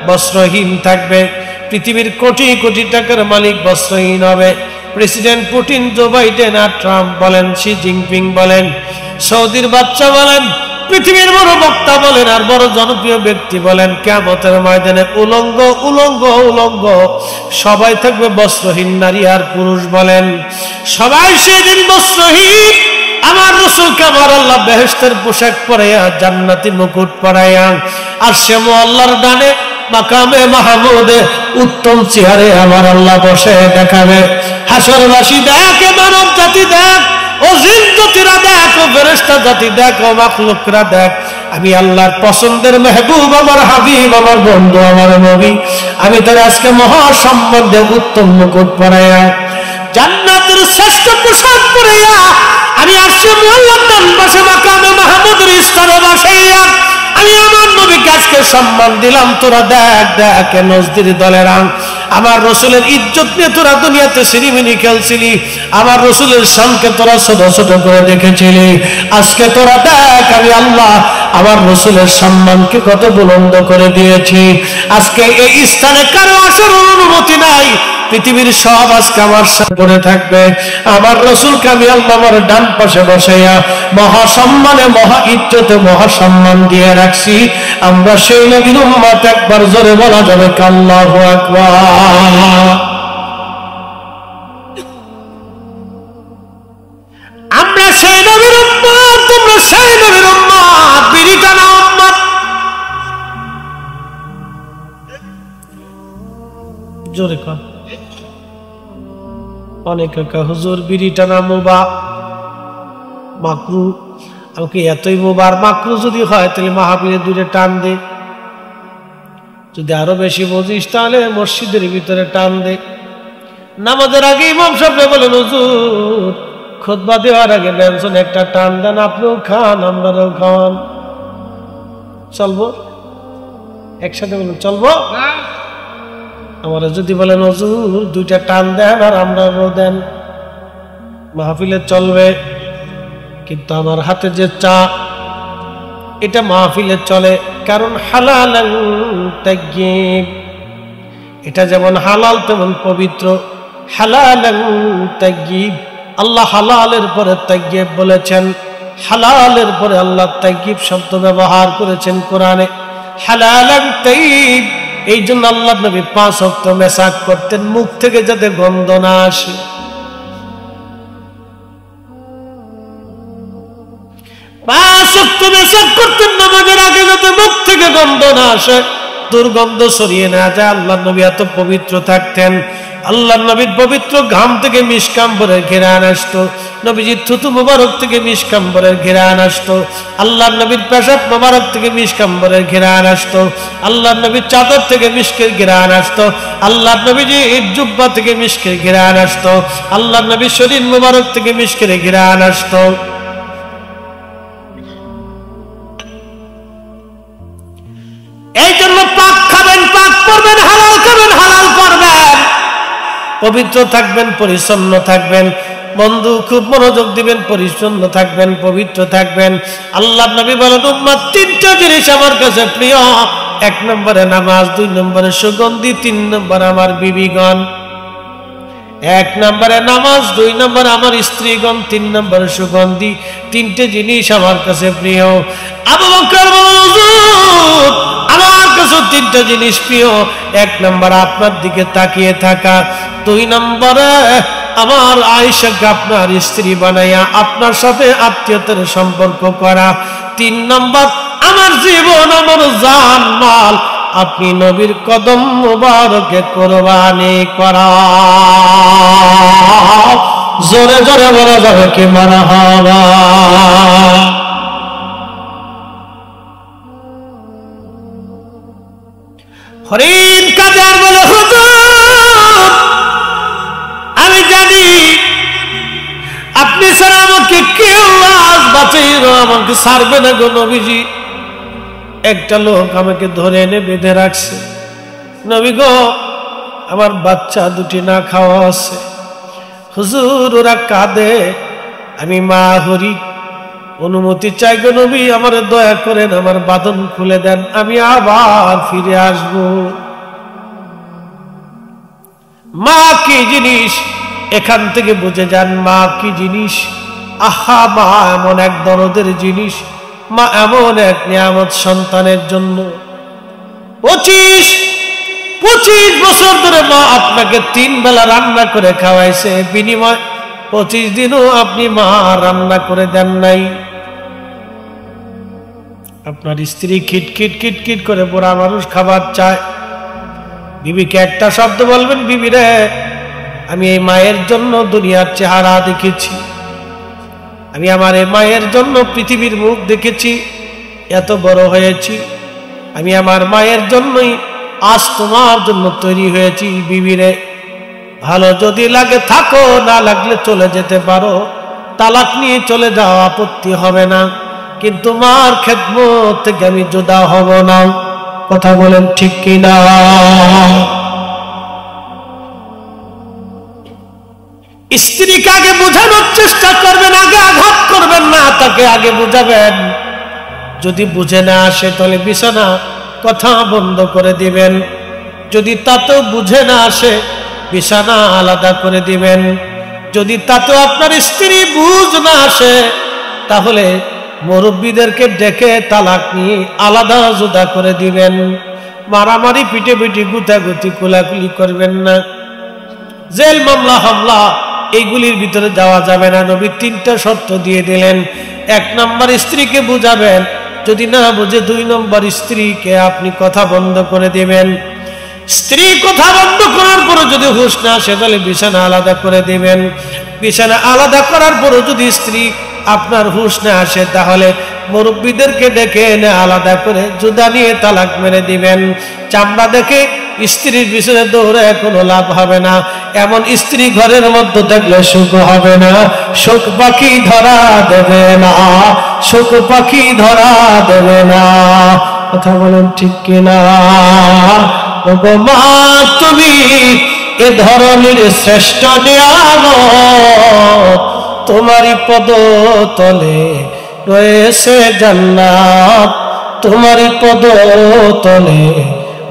বস্ত্রহীন থাকবে। পৃথিবীর কোটি কোটি টাকার মালিক বস্ত্রহীন হবে। প্রেসিডেন্ট পুতিন, জো বাইডেন আর ট্রাম্প বলেন, শি জিনপিং বলেন, সৌদির বাচ্চা বলেন, পৃথিবীর বড় বক্তা বলেন, আর বড় জনপ্রিয় ব্যক্তি বলেন, কিয়ামতের ময়দানে উলঙ্গ উলঙ্গ উলঙ্গ সবাই থাকবে বস্ত্রহীন। নারী আর পুরুষ বলেন, সবাই সেদিন বস্ত্রহীন। আমার রাসূলকে আমার আল্লাহ বেহেশতের পোশাক পরাইয়া, জান্নাতি মুকুট পরাইয়া, আর সে আল্লাহর ডানে মাকামে মাহমুদে উত্তম চেহারে আমার আল্লাহ বসে দেখাবে। হাসরবাসী দেখ, মানব জাতি দেখ, ও জিন জাতিরা দেখ, ও ফেরেশতা জাতি দেখ, ও মাখলুকরা দেখ, আমি আল্লাহর পছন্দের মেহবুব, আমার হাবিব, আমার বন্ধু, আমার নবী, আমি তার আজকে মহা সম্বন্ধে উত্তম মুকুট পরাইয়া, জান্নাতের শ্রেষ্ঠ পোশাক পরাইয়া, আমি আসছে আল্লাহর ডান পাশে মাকামে মাহমুদের স্তরে বসাইয়া আমি আমার নবীকে আজকে সম্মান দিলাম। তোরা দেখ দেখ, নজদির দলেরা আমার রসুলের ইজ্জত নিয়ে তোরা দুনিয়াতে সিনেমিনি খেলছিলি, আমার রসুলের শানকে তোরা ছোট ছোট করে দেখেছিলি। আজকে তোরা দেখ আমি আল্লাহ আমার রসুলের সম্মানকে কত বুলন্দ করে দিয়েছি। আজকে এই স্থানে কারো আসার অনুমতি নাই, পৃথিবীর সব আজকে আমার সামনে থাকবে। আমার রসুলকে আমি আল্লাহ আমার ডান পাশে বসাইয়া মহা সম্মানে, মহা ইজ্জতে, মহা সম্মান দিয়ে রাখছি। আমরা সেই নবীর উম্মত, একবার জোরে বলা যাবে আল্লাহু আকবার। আমরা সেই নবীর উম্মত, তোমরা সেই নবীর উম্মত। বিড়ি টানা উম্মত। জোরে কর। অনেকে কয় হুজুর বিড়ি টানা মুবাহ মাকরু। আমাকে এতই মুবার মাকরু যদি হয় তাহলে মাহফিলে দূরে টান দে, যদি আরো বেশি বুঝিস তাহলে মসজিদের ভিতরে টান দে। নামাজের আগে ইমাম সাহেব বলেন হুজুর খুতবা দেওয়ার আগে বেঞ্চন একটা টান দেন, আপনিও খান আমরাও খাওয়ান। চলবো একসাথে বলুন চলবো। আমরা যদি বলেন হুজুর দুইটা টান দেন আর আমরাও দেন, মাহফিলে চলবে। কিন্তু আমার হাতে যে চা এটা মাহফিলে চলে, কারণ হালালান তাইয়্যিব, এটা যেমন হালাল তেমন পবিত্র। হালালান তাইয়্যিব, আল্লাহ হালালের পরে তাইয়্যিব বলেছেন, হালালের পরে আল্লাহ তাইয়্যিব শব্দ ব্যবহার করেছেন কোরআনে। হালালান তাইয়্যিব, এই জন্য আল্লাহ নবী 5 ওয়াক্ত মেসাক করতেন, মুখ থেকে যাতে গন্ধ না আসে। 5 ওয়াক্ত মেসাক করতেন নামাজের আগে যাতে মুখ থেকে গন্ধ না আসে, দুর্গন্ধ ছড়িয়ে না যায়। আল্লাহ নবী এত পবিত্র থাকতেন। আল্লাহ নবীর পবিত্র ঘাম থেকে মিশকাম্বরের ঘেরান আসতো, নবীজির থুতু মুবারক থেকে মিশকাম্বরের ঘেরান আসতো, আল্লাহ নবীর পেশাব মুবারক থেকে মিশকাম্বরের ঘেরান আসতো, আল্লাহ নবীর চাদর থেকে মিশকের ঘেরান আসতো, আল্লাহ নবীজির জুব্বা থেকে মিশকের ঘেরান আসতো, আল্লাহ নবীর শরীর মুবারক থেকে মিশকের ঘেরান আসতো। এই জন্য পাক খাবেন, পাক করবেন, হালাল খাবেন, হালাল করবেন, পবিত্র থাকবেন, পরিচ্ছন্ন থাকবেন। বন্ধু খুব মনোযোগ দিবেন, পরিচ্ছন্ন থাকবেন, পবিত্র থাকবেন। আল্লাহ নবী বলেন উম্মত 3টা জিনিস আমার কাছে প্রিয়। 1 নম্বরে নামাজ, 2 নম্বরে সুগন্ধি, 3 নম্বরে আমার বিবিগণ। 1 নম্বরে নামাজ, 2 নম্বরে আমার স্ত্রীগণ, 3 নম্বরে সুগন্ধি। 3টে জিনিস আমার কাছে প্রিয়। আবু বকর বলেন হুজুর আমার কাছে 3টা জিনিস প্রিয়। 1 নম্বর আপনার দিকে তাকিয়ে থাকা, 2 নম্বরে আমার আয়েশাকে আপনার স্ত্রী বানাইয়া আপনার সাথে আত্মীয়তার সম্পর্ক করা, 3 নম্বর আমার জীবন, আমার জান মাল আপনি নবীর কদম মুবারকে কুরবানি করা। জোরে জোরে বলা যাবে কি মারহাবা। হরিণ কাদের বলে হুজুর আমি জানি আপনি ছাড়া আমাকে কেউ আজ বাঁচাইলো, আমাকে ছাড়বে না গো নবীজি। একটা লোক আমাকে ধরে এনে বেঁধে রাখছে, নবী গো আমার বাচ্চা 2টি না খাওয়া আছে। হুজুর ওরা কাঁদে, আমি মা হরি, অনুমতি চাই গো নবী, আমার দয়া করেন, আমার বাঁধন খুলে দেন, আমি আবার ফিরে আসব। মা কি জিনিস এখান থেকে বুঝে যান, মা কি জিনিস। আহা মা এমন এক দরদের জিনিস, মা এমন এক নিয়ামত সন্তানের জন্য। 25 বছর ধরে মা আপনাকে 3 বেলা রান্না করে খাওয়াইছে, বিনিময় 25 দিনও আপনি মা রান্না করে দেন নাই। আপনার স্ত্রী খিটখিট খিটখিট করে বুড়া মানুষ খাবার চায়, বিবিকে একটা শব্দ বলবেন, বিবি রে আমি এই মায়ের জন্য দুনিয়ার চেহারা দেখেছি, আমি আমার এই মায়ের জন্য পৃথিবীর মুখ দেখেছি, এত বড় হয়েছি, আমি আমার মায়ের জন্যই আজ তোমার জন্য তৈরি হয়েছি। বিবিরে ভালো যদি লাগে থাকো, না লাগলে চলে যেতে পারো, তালাক নিয়ে চলে যাও, আপত্তি হবে না, কিন্তু মার খেদমত থেকে আমি জুদা হব না। কথা বলেন ঠিক কিনা? স্ত্রীকে আগে বোঝানোর চেষ্টা করবেন, আগে আঘাত করবেন না, তাকে আগে বুঝাবেন। যদি বুঝে না আসে তাহলে বিছানা কথা বন্ধ করে দিবেন। যদি তাতেও বুঝে না আসে বিছানা আলাদা করে দিবেন। যদি তাতেও আপনার স্ত্রী বুঝ না আসে তাহলে মুরব্বীদেরকে ডেকে তালাক নিয়ে আলাদা জুদা করে দিবেন। মারামারি, পিটে পিটি, গুতাগুতি, কোলাকুলি করবেন না। জেল, মামলা, হামলা এইগুলির ভিতরে যাওয়া যাবে না। নবী 3টা শর্ত দিয়ে দিলেন। 1 নম্বর স্ত্রীকে বুঝাবেন, যদি না বুঝে 2 নম্বর স্ত্রীকে আপনি কথা বন্ধ করে দিবেন। স্ত্রী কথা বন্ধ করার পরে যদি হুঁশ না আসে তাহলে বিছানা আলাদা করে দিবেন। বিছানা আলাদা করার পরে যদি স্ত্রী আপনার হুঁশ না আসে তাহলে মুরব্বীদেরকে ডেকে এনে আলাদা করে জুদা নিয়ে তালাক মেরে দিবেন। চামড়া দেখে স্ত্রীর পিছনে দৌড়ে কোনো লাভ হবে না। এমন স্ত্রী ঘরের মধ্যে থাকলে সুখ হবে না। সুখ পাখি ধরা দেবে না, সুখ পাখি ধরা দেবে না। কথা বলেন ঠিক কিনা? ওগো মা, তুমি এ ধরনের শ্রেষ্ঠ নিয়ামত, তোমারই পদতলে রয়েছে জান্নাত, তোমারই পদতলে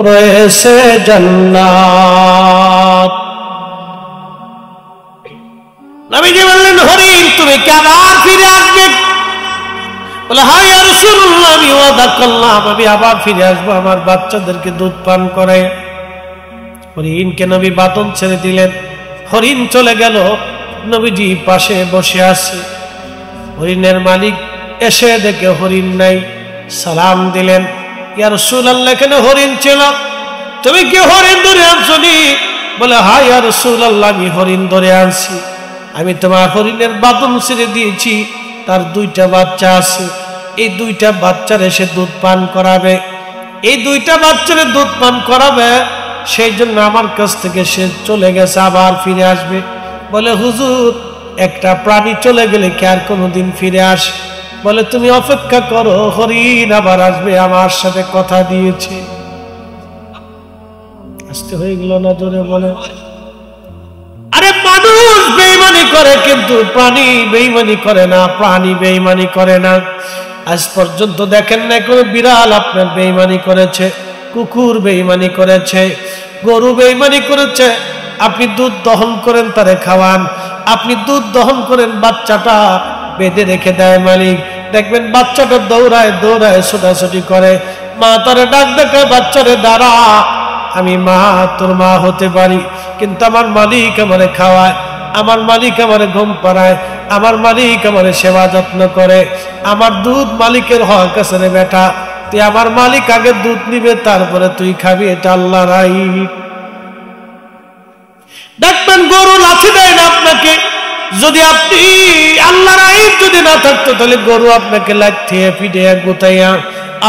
রয়েছে জান্নাত। নবীজি বললেন, হরিণ তুমি কি আবার ফিরে আসবে? বলে, হ্যাঁ ইয়া রাসূলুল্লাহ, আমি ওয়াদা করলাম আমি আবার ফিরে আসবো আমার বাচ্চাদেরকে দুধ পান করে। হরিণকে নবী বাতন ছেড়ে দিলেন। হরিণ চলে গেল। নবীজি পাশে বসে আছে। হরিণের মালিক এসে দেখে হরিণ নাই। সালাম দিলেন, ইয়া রাসূলুল্লাহ, এখানে হরিণ ছিল, তুমি কি হরিণ ধরে আনছো নি? বলে, হ্যাঁ ইয়া রাসূলুল্লাহ, আমি হরিণ ধরে আনছি। আমি তোমার হরিণের বাতন ছেড়ে দিয়েছি, তার 2টা বাচ্চা আছে। এই 2টা বাচ্চার এসে দুধ পান করাবে। এই 2টা বাচ্চারে দুধ পান করাবে, সেই জন্য আমার কাছ থেকে সে চলে গেছে, আবার ফিরে আসবে। বলে, হুজুর, একটা প্রাণী চলে গেলে কি আর কোনোদিন ফিরে আসে? বলে, তুমি অপেক্ষা করো, হরিণ আবার আসবে, আমার সাথে কথা দিয়েছে। আসতে হয়ে গেল না? জোরে বলে। আরে মানুষ বেঈমানি করে কিন্তু প্রাণী বেঈমানি করে না, প্রাণী বেঈমানি করে না। আজ পর্যন্ত দেখেন না কোনো বিড়াল আপনার বেঈমানি করেছে, কুকুর বেঈমানি করেছে, গরু বেঈমানি করেছে। আপনি দুধ দহন করেন, তারে খাওয়ান, আপনি দুধ দহন করেন, বাচ্চাটা বেঁধে রেখে দেয় মালিক, দেখবেন বাচ্চাটা দৌড়ায় দৌড়ায় ছোটাছুটি করে। মা তারে ডাক দেখে, বাচ্চারে দাঁড়া, আমি মা, তোর মা হতে পারি, কিন্তু আমার মালিক আমারে খাওয়ায়, আমার মালিক আমারে ঘুম পাড়ায়, আমার মালিক আমারে সেবা যত্ন করে, আমার দুধ মালিকের হক আছে রে বেটা। তুই আমার মালিক আগে দুধ নিবে, তারপরে তুই খাবি, এটা আল্লাহর আইন। দেখবেন গরু লাথি দেয় না আপনাকে। যদি আপনি আল্লাহর আইন যদি না থাকতো তাহলে গরু আপনাকে লাথিয়ে পিটিয়ে গুতাইয়া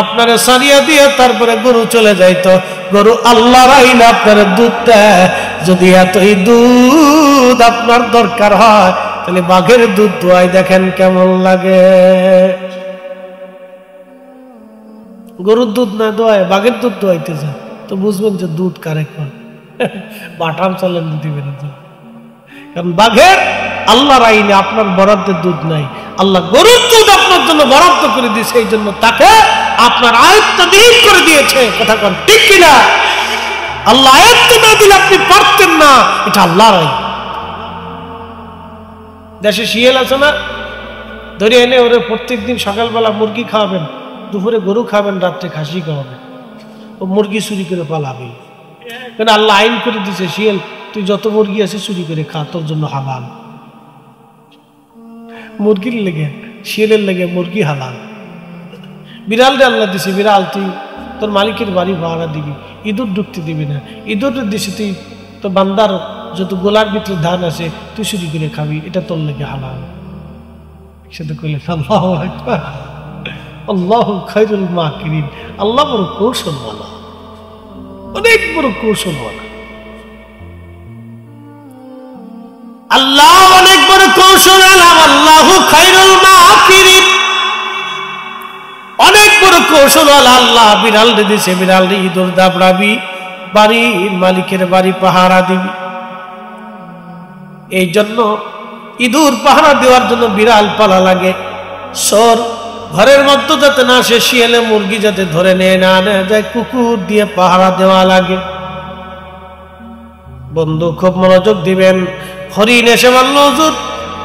আপনারে সারিয়া দিয়ে তারপরে গরু চলে যাইতো। গরু আল্লাহর আইন আপনার দুধ দেয়। যদি এতই দুধ আপনার দরকার হয় তাহলে বাঘের দুধ দোয়াই দেখেন কেমন লাগে। গরুর দুধ না দোয়ায় বাঘের দুধ দোয়াইতে যায়, তো বুঝবেন যে দুধ কারেক্ট হয়। বাটাম চালেন দিবেন, কারণ বাঘের আল্লাহর আইনে আপনার বরাদ্দের দুধ নাই। আল্লাহ গরুর দুধ আপনার জন্য বরাদ্দ করে দিয়েছে, এই জন্য তাকে আপনার আয়ত্তাধীন করে দিয়েছে। কথা কন ঠিক কিনা? আল্লাহ আয়ত্ত না দিলে আপনি পারতেন না, এটা আল্লাহর আইন। দেশে শিয়াল আছে না, ধরে এনে ওরে প্রত্যেকদিন সকালবেলা মুরগি খাওয়াবেন, দুপুরে গরু খাবেন, রাত্রে খাসি খাওয়াবেন। ও মুরগি চুরি করে পালাবে, কারণ আল্লাহ আইন করে দিয়েছে, শিয়াল তুই যত মুরগি আছে চুরি করে খা, তোর জন্য হালাল। মুরগির লেগে শিয়ালের লেগে মুরগি হালাল। বিড়াল রে আল্লাহ দিছে, বিড়াল তুই তোর মালিকের বাড়ি ভাড়া দিবি, ইঁদুর ঢুকতে দিবি না। ইঁদুরের দিছে তুই তোর বান্দার যত গোলার ভিতরে ধান আছে তুই চুরি করে খাবি, এটা তোর লেগে হালাল। সেটা কইলে আল্লাহু আকবার, আল্লাহু খায়রুল মাকিরিন। আল্লাহ বড় কৌশলওয়ালা, অনেক বড় কৌশলওয়ালা। আল্লাহ অনেক বড় কৌশলওয়ালা। আল্লাহু খায়রুল মাকিরিন, অনেক বড় কৌশলওয়ালা। আল্লাহ বিড়াল দিছে, বিড়াল ইঁদুর দাবড়াবি, বাড়ির মালিকের বাড়ি পাহারা দিবি। এই জন্য ইঁদুর পাহারা দেওয়ার জন্য বিড়াল পালা লাগে। সর ঘরের মধ্যে যাতে না আসে, শিয়ালে মুরগি যাতে ধরে নেয় না নেয় যায়, কুকুর দিয়ে পাহারা দেওয়া লাগে। বন্ধু খুব মনোযোগ দিবেন। হরিণ এসে বলল, হুজুর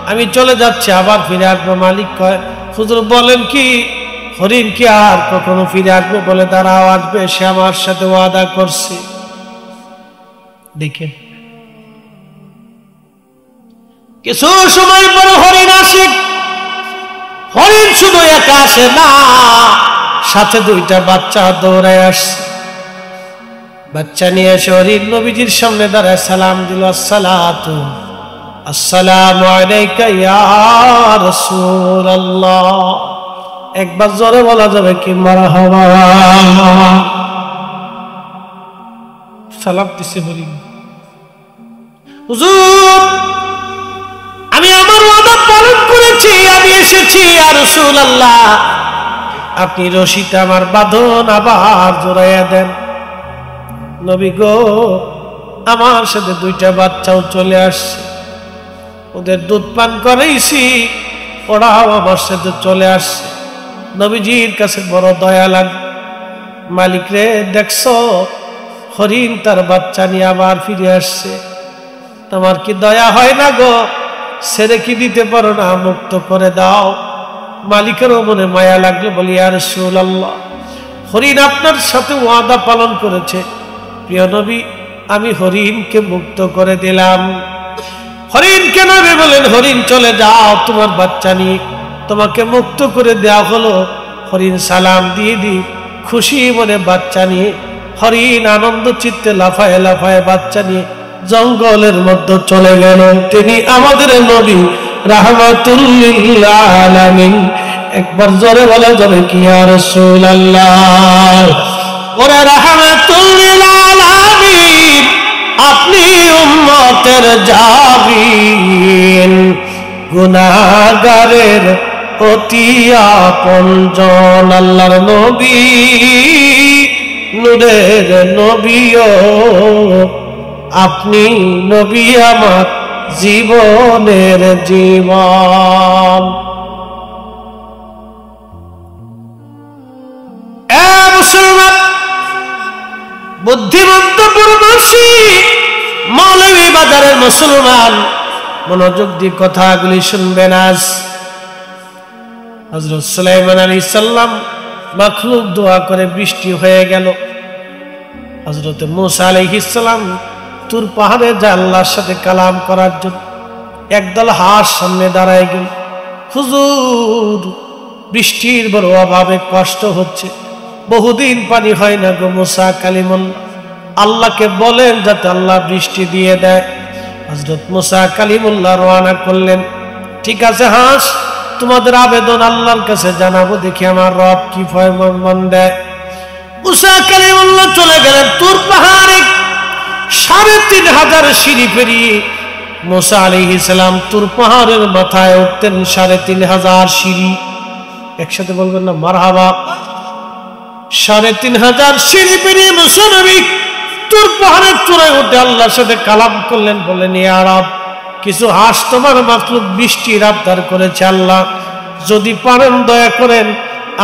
আমি চলে যাচ্ছি, আবার ফিরে আসবো। মালিক কয়, হুজুর বলেন কি, হরিণ কি আর কখনো ফিরে আসবে? বলে, দাঁড়াও, আসবে, সে আমার সাথে ওয়াদা করছে। দেখেন কিছু সময় পর হরিণ আসে। হরিণ শুধু একা আসে না, সাথে দুইটা বাচ্চা দৌড়ায় আসছে। বাচ্চা নিয়ে এসে হরিণ নবীজির সামনে দাঁড়ায় সালাম দিল, আসসালাতু আসসালামু আলাইকা ইয়া রাসূলুল্লাহ। একবার জোরে বলা যাবে কি মারহাবা? সালাম দিছে হরিণ। হুজুর, আমি আমার ওয়াদা পালন করেছি, আমি এসেছি ইয়া রাসূলুল্লাহ, আপনি রশিতে আমার বাঁধন আবার জোড়াইয়া দেন। নবী গো, আমার সাথে দুইটা বাচ্চাও চলে আসছে, ওদের দুধ পান করাইছি, ওরাও আমার সাথে চলে আসছে। নবীজির কাছে বড় দয়া লাগে। মালিক রে, দেখছো হরিণ তার বাচ্চা নিয়ে আবার ফিরে আসছে, তোমার কি দয়া হয় না গো? ছেড়ে কি দিতে পারো না? মুক্ত করে দাও। মালিকেরও মনে মায়া লাগলো, বলি ইয়া রাসূলুল্লাহ, হরিণ আপনার সাথে ওয়াদা পালন করেছে, প্রিয় নবী আমি হরিণকে মুক্ত করে দিলাম। হরিণ কেন বলেন, হরিণ চলে যাও, তোমার বাচ্চা নিয়ে তোমাকে মুক্ত করে দেওয়া হলো। হরিণ সালাম দিয়ে দি খুশি মনে বাচ্চা নিয়ে হরিণ আনন্দ চিত্তে লাফায় লাফায় বাচ্চা নিয়ে জঙ্গলের মধ্যে চলে গেল। তিনি আমাদের নবী রাহমাতুল লিল আলামিন। একবার জোরে বলা যাবে কি ইয়া রাসূলুল্লাহ? ওরে রাহমাতুল লিল আলামিন, আপনি উম্মতের জাবিন, গুনাহগারের অতি আপনজন, আল্লাহর নবী, নূরের নবীও আপনি, নবী আমার জীবনের জীবন। মুসলমান বুদ্ধিমন্ত পূর্বশী মৌলভী বাজারের মুসলমান, মনোযোগ দিয়ে কথাগুলি শুনবেন। আজ হযরত সুলাইমান আলাইহিস সালাম মাখলুক দোয়া করে বৃষ্টি হয়ে গেল। হযরত মূসা আলাইহিস সালাম তুর পাহাড়ে যা আল্লাহর সাথে কালাম করার জন্য একদল হাঁস সামনে দাঁড়ায় গেল। হুজুর, বৃষ্টির বড় অভাবে কষ্ট হচ্ছে, বহুদিন পানি হয় না গো মূসা কালিমুল্লাহ, আল্লাহকে বলেন যাতে আল্লাহ বৃষ্টি দিয়ে দেয়। হযরত মূসা কালিমুল্লাহ রওনা করলেন। ঠিক আছে হাঁস, তোমাদের আবেদন আল্লাহর কাছে জানাবো, দেখি আমার রব কি ফয়মান দেয়। মূসা কালিমুল্লাহ চলে গেলেন তুর পাহাড়ে। ৩৫০০ সিঁড়ি পেরিয়ে মূসা আলাইহিস সালাম তুর পাহাড়ের মাথায় উঠতেন। ৩৫০০ সিঁড়ি, একসাথে বলবেন না মারহাবা? ৩৫০০ সিঁড়ি পেরিয়ে মূসা নবী তুর পাহাড়ের চূড়ায় উঠে আল্লাহর সাথে কালাম করলেন। বললেন, ইয়া রব, কিছু হাঁস তোমার মাখলুক বৃষ্টির আবদার করেছে, আল্লাহ যদি পারেন দয়া করেন।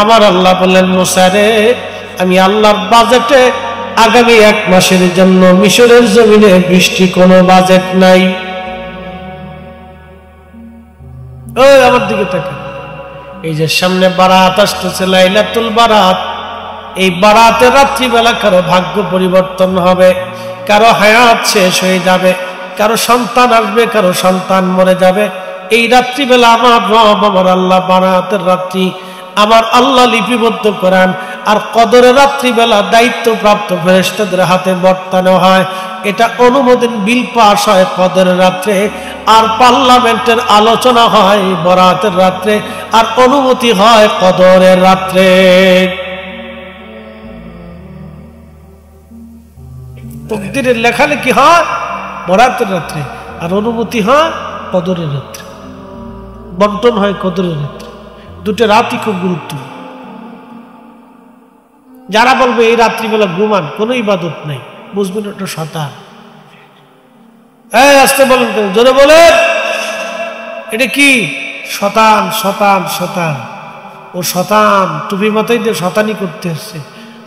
আমার আল্লাহ বললেন, মূসা রে, আমি আল্লাহর বাজেটে আগামী 1 মাসের জন্য মিশরের জমিনে বৃষ্টি কোনো বাজেট নাই। ওই আমার দিকে তাকান, এই যে সামনে বারাত আসতেছে, লাইলাতুল বারাত। এই বারাতের রাত্রিবেলা কারো ভাগ্য পরিবর্তন হবে, কারো হায়াত শেষ হয়ে যাবে, কারো সন্তান আসবে, কারো সন্তান মরে যাবে। এই রাত্রিবেলা আমার রব, আমার আল্লাহ বারাতের রাত্রি আমার আল্লাহ লিপিবদ্ধ করেন। আর কদরের রাত্রিবেলা দায়িত্বপ্রাপ্ত ফেরেশতাদের হাতে বর্তানো হয়। এটা অনুমোদন বিল পাস হয় কদরের রাত্রে, আর পার্লামেন্টের আলোচনা হয় বরাতের রাত্রে, আর অনুমতি হয় কদরের রাত্রে। তাকদীরের লেখালেখি হয় বরাতের রাত্রে, আর অনুমতি হয় কদরের রাত্রে, বন্টন হয় কদরের রাত্রে। দুটো রাতই খুব গুরুত্বপূর্ণ। যারা বলবে এই রাত্রিবেলা ঘুমান, কোনো ইবাদত নাই, বুঝবেন ওটা শয়তান। আসতে বলেন, জোরে বলেন, এটা কি? শয়তান, শয়তান, শয়তান। ও শয়তান টুপি মাথায় দিয়ে শয়তানি করতে আসছে।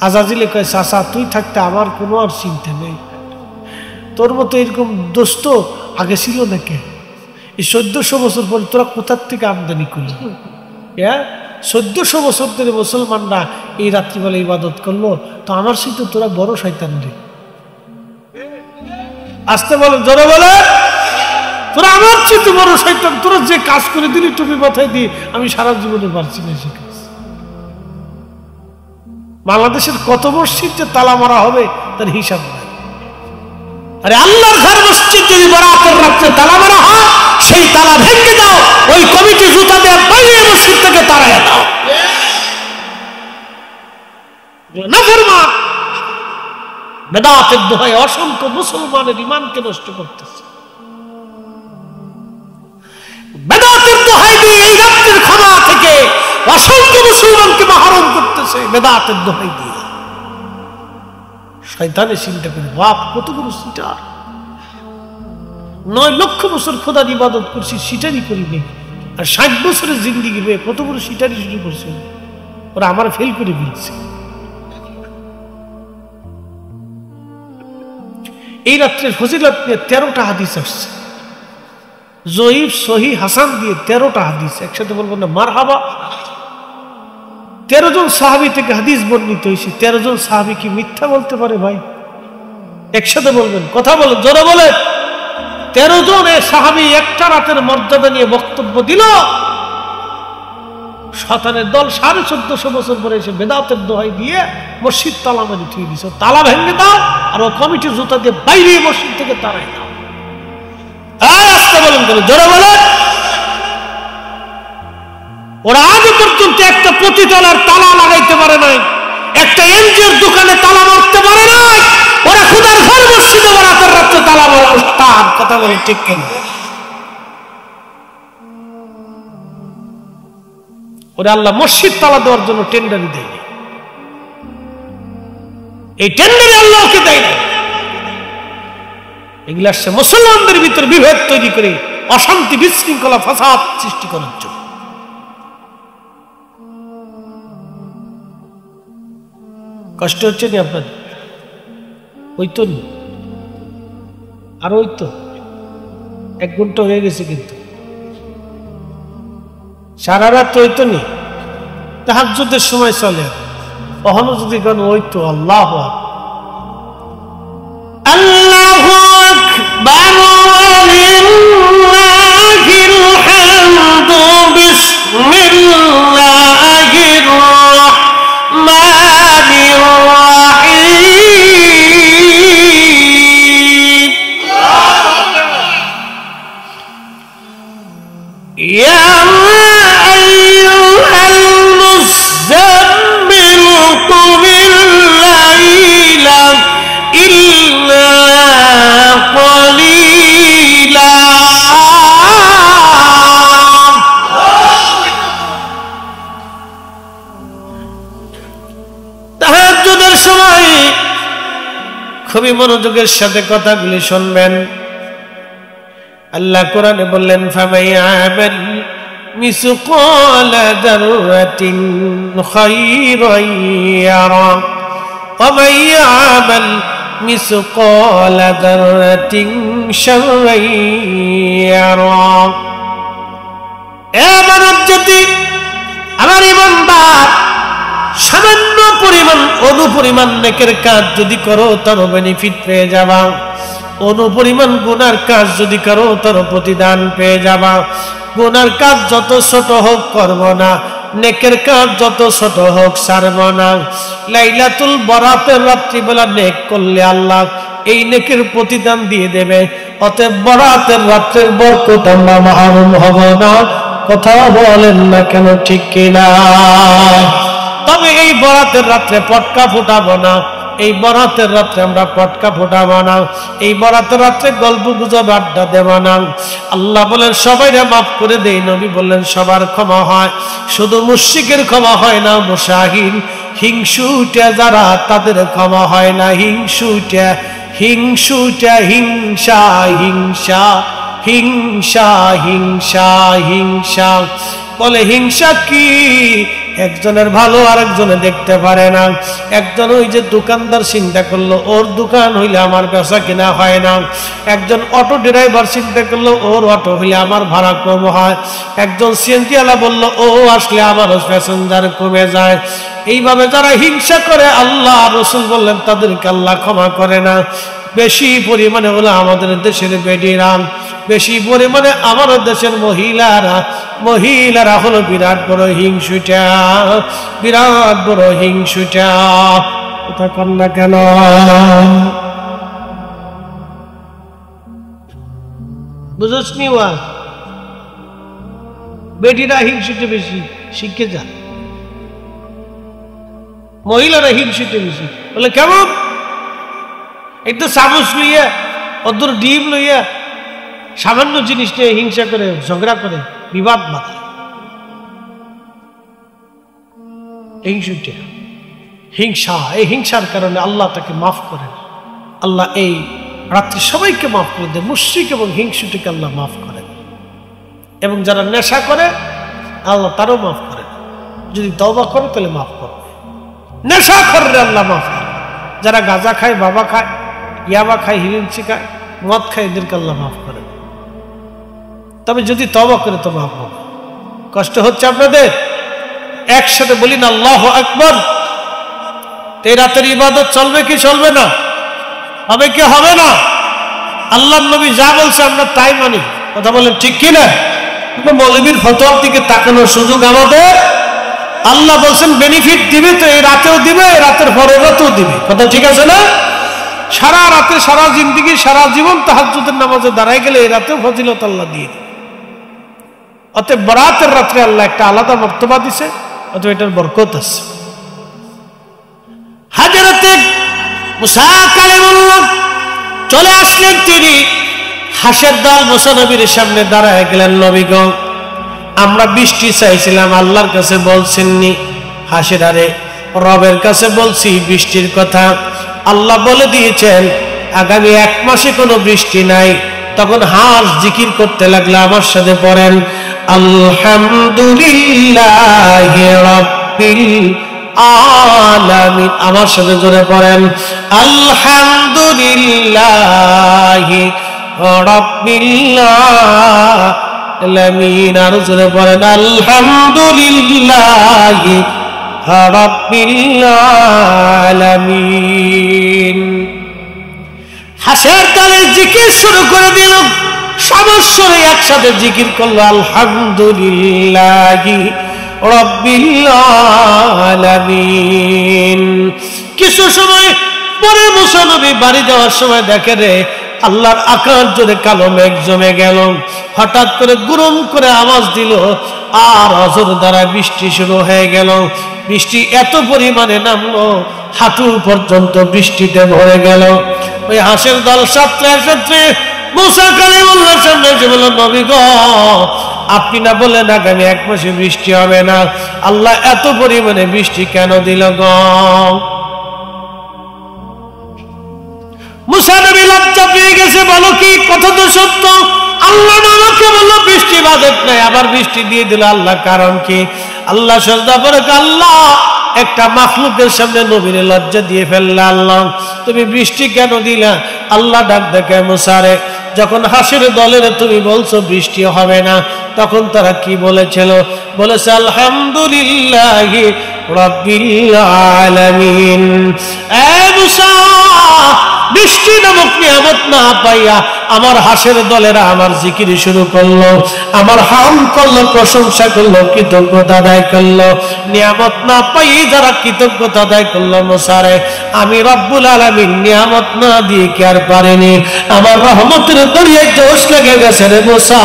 আজাজিলে কয়, চাচা তুই থাকতে আমার কোনো আর চিন্তা নেই, তোর মতো এরকম দোস্ত আগে ছিল নাকি? এই 1400 বছর পরে তোরা কোথার থেকে আমদানি করলি? 1400 বছর ধরে মুসলমানরা এই রাত্রিবেলা ইবাদত করলো, তো আমার সাথে তোরা বড় শয়তান রে। আসতে বলে, জোরে বলে, তোরা আমার সাথে বড় শয়তান। তোরা যে কাজ করে দিলি টুপি মাথায় দিয়ে, আমি সারা জীবনে পারছি না সে কাজ। বাংলাদেশের কত মসজিদ যে তালা মারা হবে তার হিসাব নাই। আরে আল্লাহর ঘর মসজিদ যদি বরাতের রাত্রে তালা মারা হয়, সেই তালা ভেঙে দাও, ওই কমিটি জুতা দিয়ে বাইরে মসজিদ থেকে তাড়াইয়া দাও। নাফরমান বেদাতের দোহায় অসংখ্য মুসলমানের ঈমানকে নষ্ট করতেছে। বেদাতের দোহাই দিয়ে এই রাত্রের ক্ষমা থেকে অসংখ্য মুসলমানকে মাহরুম করতেছে বেদাতের দোহাই দিয়ে। শয়তানে চিন্তা করে বাপ কত বড় সিটার, 9 লক্ষ বছর খোদার ইবাদত করছি, সিটারি করিনি, আর 60 বছরের জিন্দিগি পেয়ে কত বড় সিটারি শুরু করছে, ওরা আমার ফেল করে দিয়েছে। এই রাত্রের ফজিলত নিয়ে 13টা হাদিস আসছে, জয়ীফ সহি হাসান দিয়ে 13টা হাদিস একসাথে বলবো না মারহাবা। 13 জন সাহাবী থেকে হাদিস বর্ণিত হয়েছে। 13 জন সাহাবী কি মিথ্যা বলতে পারে ভাই? একসাথে বলবেন, কথা বলেন, জোরে বলেন। 13 জন সাহাবী একটা রাতের মর্যাদা নিয়ে বক্তব্য দিল। শয়তানের দল 1450 বছর পরে এসে বেদাতের দোহাই দিয়ে মসজিদ তালা মারি ঠিক দিছে। তালা ভেঙে দাও, আর ও কমিটির জুতা দিয়ে বাইরে মসজিদ থেকে তাড়াই দাও। আস্তে বলেন, জোরে বলেন। ওরা আজ পর্যন্ত একটা প্রতিতলার তালা লাগাইতে পারে নাই, একটা এনজিওর দোকানে তালা মারতে পারে নাই। ওরা খুদার ঘর মসজিদে বরাতের রাতে তালা মারা উস্তাদ, কথা বলে ঠিক কেন? ওরা আল্লাহ মসজিদ তালা দেওয়ার জন্য টেন্ডারই দেয়নি, এই টেন্ডারে আল্লাহকে দেয় না। এগুলো আসছে মুসলমানদের ভিতরে বিভেদ তৈরি করে অশান্তি, বিশৃঙ্খলা, ফাসাদ সৃষ্টি করার জন্য। কষ্ট হচ্ছে না আপনার? ওই তো আর ওই তো 1 ঘন্টা হয়ে গেছে, কিন্তু সারা রাত ওই তো নি, তাহাজ্জুদের সময় চলে, কখনো যদি কেন ওই তো আল্লাহু আকবার, আল্লাহু আকবার, ওয়ালিল্লাহিল হামদু, বিসমিল্লাহির রাহমানির রাহিম, ইয়া খুবই মনোযোগের সাথে কথাগুলি শুনবেন। আল্লাহ কোরআনে বললেন, ফামাইয়ামাল মিসকালা যাররাতিন খায়রান ইয়ারা ওয়া মাইয়ামাল মিসকালা যাররাতিন শাররান ইয়ারা। এ মানবজাতি, আমার ইমানদার, সামান্য পরিমাণ অনুপরিমাণ নেকের কাজ যদি করো তার বেনিফিট পেয়ে যাবা, অনুপরিমাণ গুনার কাজ যদি করো তার প্রতিদান পেয়ে যাবা। গুনার কাজ যত ছোট হোক করব না, নেকের কাজ যত ছোট হোক ছাড়ব না। লাইলাতুল বরাতের রাত্রিবেলা নেক করলে আল্লাহ এই নেকের প্রতিদান দিয়ে দেবে। অতএব বরাতের রাত্রের বরকত আমরা মাহরুম হব না। কথা বলেন না কেন, ঠিক কিনা? তবে এই বরাতের রাত্রে পটকা ফুটাবো না, এই বরাতের রাত্রে আমরা পটকা ফুটাবো না, এই বরাতের রাত্রে গল্প গুজব আড্ডা দেব না। আল্লাহ বলেন সবাইরে মাফ করে দেই, নবী বললেন সবার ক্ষমা হয়, শুধু মুশরিকের ক্ষমা হয় না, মুশাহিন হিংসুটা যারা তাদের ক্ষমা হয় না। হিংসুটা হিংসুটা হিংসা হিংসা হিংসা হিংসা হিংসা বলে। হিংসা কি? একজনের ভালো আরেকজনে দেখতে পারে না। একজন ওই যে দোকানদার চিন্তা করলো ওর দোকান হইলে আমার বেচা কিনা হয় না, একজন অটো ড্রাইভার চিন্তা করলো ওর অটো হইলে আমার ভাড়া কম হয়, একজন সিএনজিওয়ালা বললো ও আসলে আমার প্যাসেঞ্জার কমে যায়। এইভাবে যারা হিংসা করে আল্লাহ রাসূল বললেন তাদেরকে আল্লাহ ক্ষমা করে না। বেশি পরিমাণে হলো আমাদের দেশের বেডিরা, বেশি পরিমাণে আমাদের দেশের মহিলারা হলো বিরাট বড় হিংসুটা, বিরাট বড় হিংসুটা। কথা কন না কেন? বুঝছনি? বেটিরা হিংসুটে বেশি, শিখে যা। মহিলারা হিংসুটে বেশি। বলে কেমন? একটু চামচ লইয়া, অদূর ডিম লইয়া, সামান্য জিনিস নিয়ে হিংসা করে, ঝগড়া করে, বিবাদ বাঁধে। হিংসুটে, হিংসা। এই হিংসার কারণে আল্লাহ তাকে মাফ করেন। আল্লাহ এই রাত্রে সবাইকে মাফ করে দেয়। মুশরিক এবং হিংসুটিকে আল্লাহ মাফ করেন। এবং যারা নেশা করে আল্লাহ তারও মাফ করেন। যদি তওবা করে তাহলে মাফ করবে। নেশা করলে আল্লাহ মাফ করে। যারা গাঁজা খায়, বাবা খায়, ইয়াবা খায়, হিরিঞ্চি খায়, মদ খায়, এদেরকে আল্লাহ মাফ করেন। তবে যদি তওবা করে তো মাফ হবে। কষ্ট হচ্ছে আপনাদের? একসাথে বলি না আল্লাহু আকবার। এই রাতের ইবাদত চলবে কি চলবে না? হবে কি হবে না? আল্লাহর নবী যা বলছে আমরা তাই মানি। কথা বলেন ঠিক কি না? মৌলবীর ফতোয়ার দিকে তাকানোর সুযোগ আমাদের। আল্লাহ বলছেন বেনিফিট দিবে, তো এই রাতেও দিবে, রাতের পরের রাতেও দিবে। কথা ঠিক আছে না? সারা রাতে, সারা জিন্দেগি, সারা জীবন তাহাজ্জুদের নামাজে দাঁড়ায় গেলে এই রাতেও ফজিলত আল্লাহ দিয়ে দেবে। অতএব বরাতের রাত্রে আল্লাহ একটা আলাদা মর্তবা দিছে, অতএব এটার বরকত আছে। হাজরাতে মুসা কালিমুল্লাহ চলে আসলেন। তিনি হাঁসের দল মুসা নবীর সামনে দাঁড়ায় গেলেন। নবী গো, আমরা বৃষ্টি চাইছিলাম, আল্লাহর কাছে বলছেননি। হাঁসের আরে রবের কাছে বলছি বৃষ্টির কথা। আল্লাহ বলে দিয়েছেন আগামী 1 মাসে কোনো বৃষ্টি নাই। তখন হাঁস জিকির করতে লাগলো। আমার সাথে পড়েন আলহামদুলিল্লাহি রাব্বিল আলামিন। আমার সাথে জোরে পড়েন আলহামদুলিল্লাহি রাব্বিল আলামিন। আর জোরে পড়েন আলহামদুলিল্লাহি রাব্বিল আলামিন। হাসের দলে জিকির শুরু করে দিল। সমস্যরে একসাথে জিকির করলো আলহামদুলিল্লাহি রাব্বিল আলামিন। কিছু সময় পরে মুসা নবী বাড়ি যাওয়ার সময় দেখে রে আল্লাহর আকাশ জোরে কালো মেঘ জমে গেল। হঠাৎ করে গুরুম করে আওয়াজ দিল, আর অজর দ্বারা বৃষ্টি শুরু হয়ে গেল। বৃষ্টি এত পরিমাণে নামলো, হাঁটু পর্যন্ত বৃষ্টিতে ভরে গেল। ওই হাঁসের দল সাথে মুসা কালিমুল্লাহর সামনে এসে বলল, নবী গো, আপনি না বললেন আগামী 1 মাসে বৃষ্টি হবে না, আল্লাহ এত পরিমাণে বৃষ্টি কেন দিল গো? মুসা নবী লজ্জা পেয়ে গেছে। বলো কি? কথা তো সত্য। আল্লাহ আমাকে বললো বৃষ্টি বাজেট নাই, আবার বৃষ্টি দিয়ে দিল। আল্লাহ কারণ কি? আল্লাহ সজদা করে আল্লাহ একটা মাখলুকের সামনে নবীরে লজ্জা দিয়ে ফেললা। আল্লাহ তুমি বৃষ্টি কেন দিলা? আল্লাহ ডাক দেখে মুসারে, যখন হাসির দলের তুমি বলছো বৃষ্টি হবে না, তখন তারা কি বলেছিল? বলেছে আলহামদুলিল্লাহি রাব্বিল আলামিন। এ মুসা, বৃষ্টি নামক নিয়ামত না পাইয়া আমার হাসের দলেরা আমার জিকির শুরু করলো, আমার হাম করলো, প্রশংসা করলো, কৃতজ্ঞতা আদায় করলো। নিয়ামত না পাই যারা কৃতজ্ঞতা আদায় করলো, মুসারে আমি রব্বুল আলামিন নিয়ামত না দিয়ে কি আর পারেনি? আমার রহমতের দরিয়ায় জোশ লেগে গেছে রে মুসা,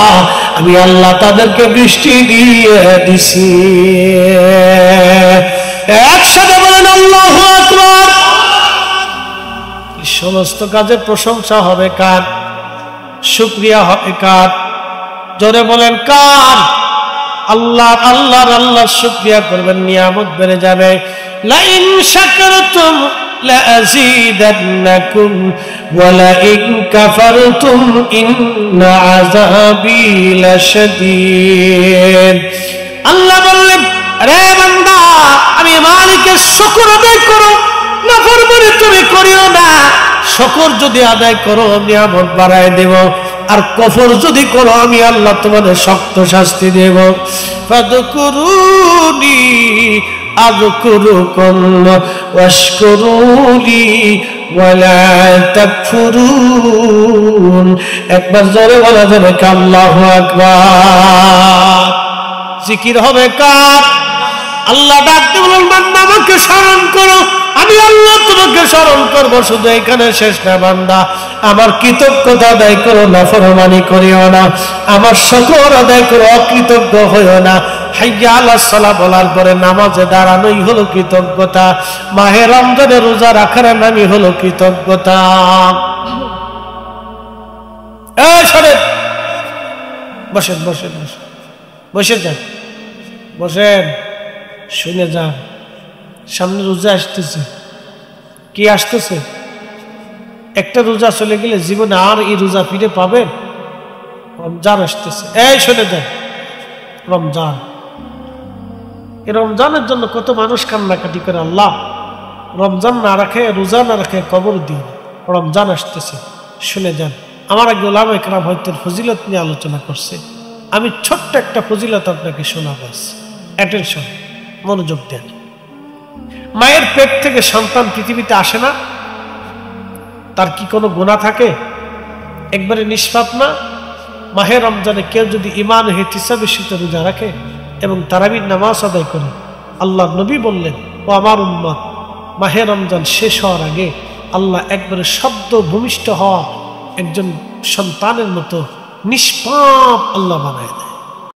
আমি আল্লাহ তাদেরকে বৃষ্টি দিয়ে দিছি। একসাথে বলেন আল্লাহু আকবার। সমস্ত কাজের প্রশংসা হবে কার? শুকরিয়া হবে কার? জোরে বলেন কার? আল্লাহ। আল্লাহর শুকরিয়া করবেন, নিয়ামত বেড়ে যাবে। লা ইন শাকারতুম লা আযীদান্নাকুম ওয়া লা ইন কাফারতুম ইন্না আযাবী লাশাদীদ। আল্লাহ বললেন, রে বান্দা, আমি মালিকের শুকর আদায় করো, নাফরমানি তুমি করিও না। শুকর যদি আদায় করো নিয়ামত বাড়ায় দেব, আর কফর যদি করো আমি আল্লাহ তোমাদের শক্ত শাস্তি দেব। ফাদকুরুনি আযকুরুকুম ওয়াশকুরুলি ওয়ালা তাকফুরুন। একবার জোরে বলা যাবে আল্লাহু আকবার। জিকির হবে কার? আল্লাহ ডাকতে বলেন, বান্দা আমাকে স্মরণ করো, আমি আল্লাহ তোমাকে স্মরণ করবো। শুধু এখানে শেষ না বান্দা, আমার কৃতজ্ঞতা আদায় করো, নাফরমানি করিও না। আমার শুকর আদায় করো, অকৃতজ্ঞ হইও না। হাইয়া আলাস সালাহ বলার পরে নামাজে দাঁড়ানোই হলো কৃতজ্ঞতা। মাহে রমজানে রোজা রাখার নামই হলো কৃতজ্ঞতা। শোনেন, বসেন বসেন বসেন, বসে যান, বসেন, শুনে যান। সামনে রোজা আসতেছে। কি আসতেছে? একটা রোজা চলে গেলে জীবনে আর এই রোজা ফিরে পাবেন? রমজান আসতেছে। শুনে যান, রমজান। এই রমজানের জন্য কত মানুষ কান্নাকাটি করে, আল্লাহ রমজান না রাখে, রোজা না রাখে কবর দিন। রমজান আসতেছে, শুনে যান। আমার আগে ওলামা ইকরাম হয়তো ফজিলত নিয়ে আলোচনা করছে। আমি ছোট্ট একটা ফজিলত আপনাকে শোনাবো। অ্যাটেনশন, মনোযোগ দেন। মায়ের পেট থেকে সন্তান পৃথিবীতে আসে না, তার কি কোনো গুনাহ থাকে? একবারে নিষ্পাপ না? মাহে রমজানে কেউ যদি ঈমান ইহতিসাবের সাথে রোজা রাখে এবং তারাবির নামাজ আদায় করে, আল্লাহ নবী বললেন, ও আমার উম্মত, মাহে রমজান শেষ হওয়ার আগে আল্লাহ একবারে শব্দ ভূমিষ্ঠ হওয়া একজন সন্তানের মতো নিষ্পাপ আল্লাহ বানায় দেয়।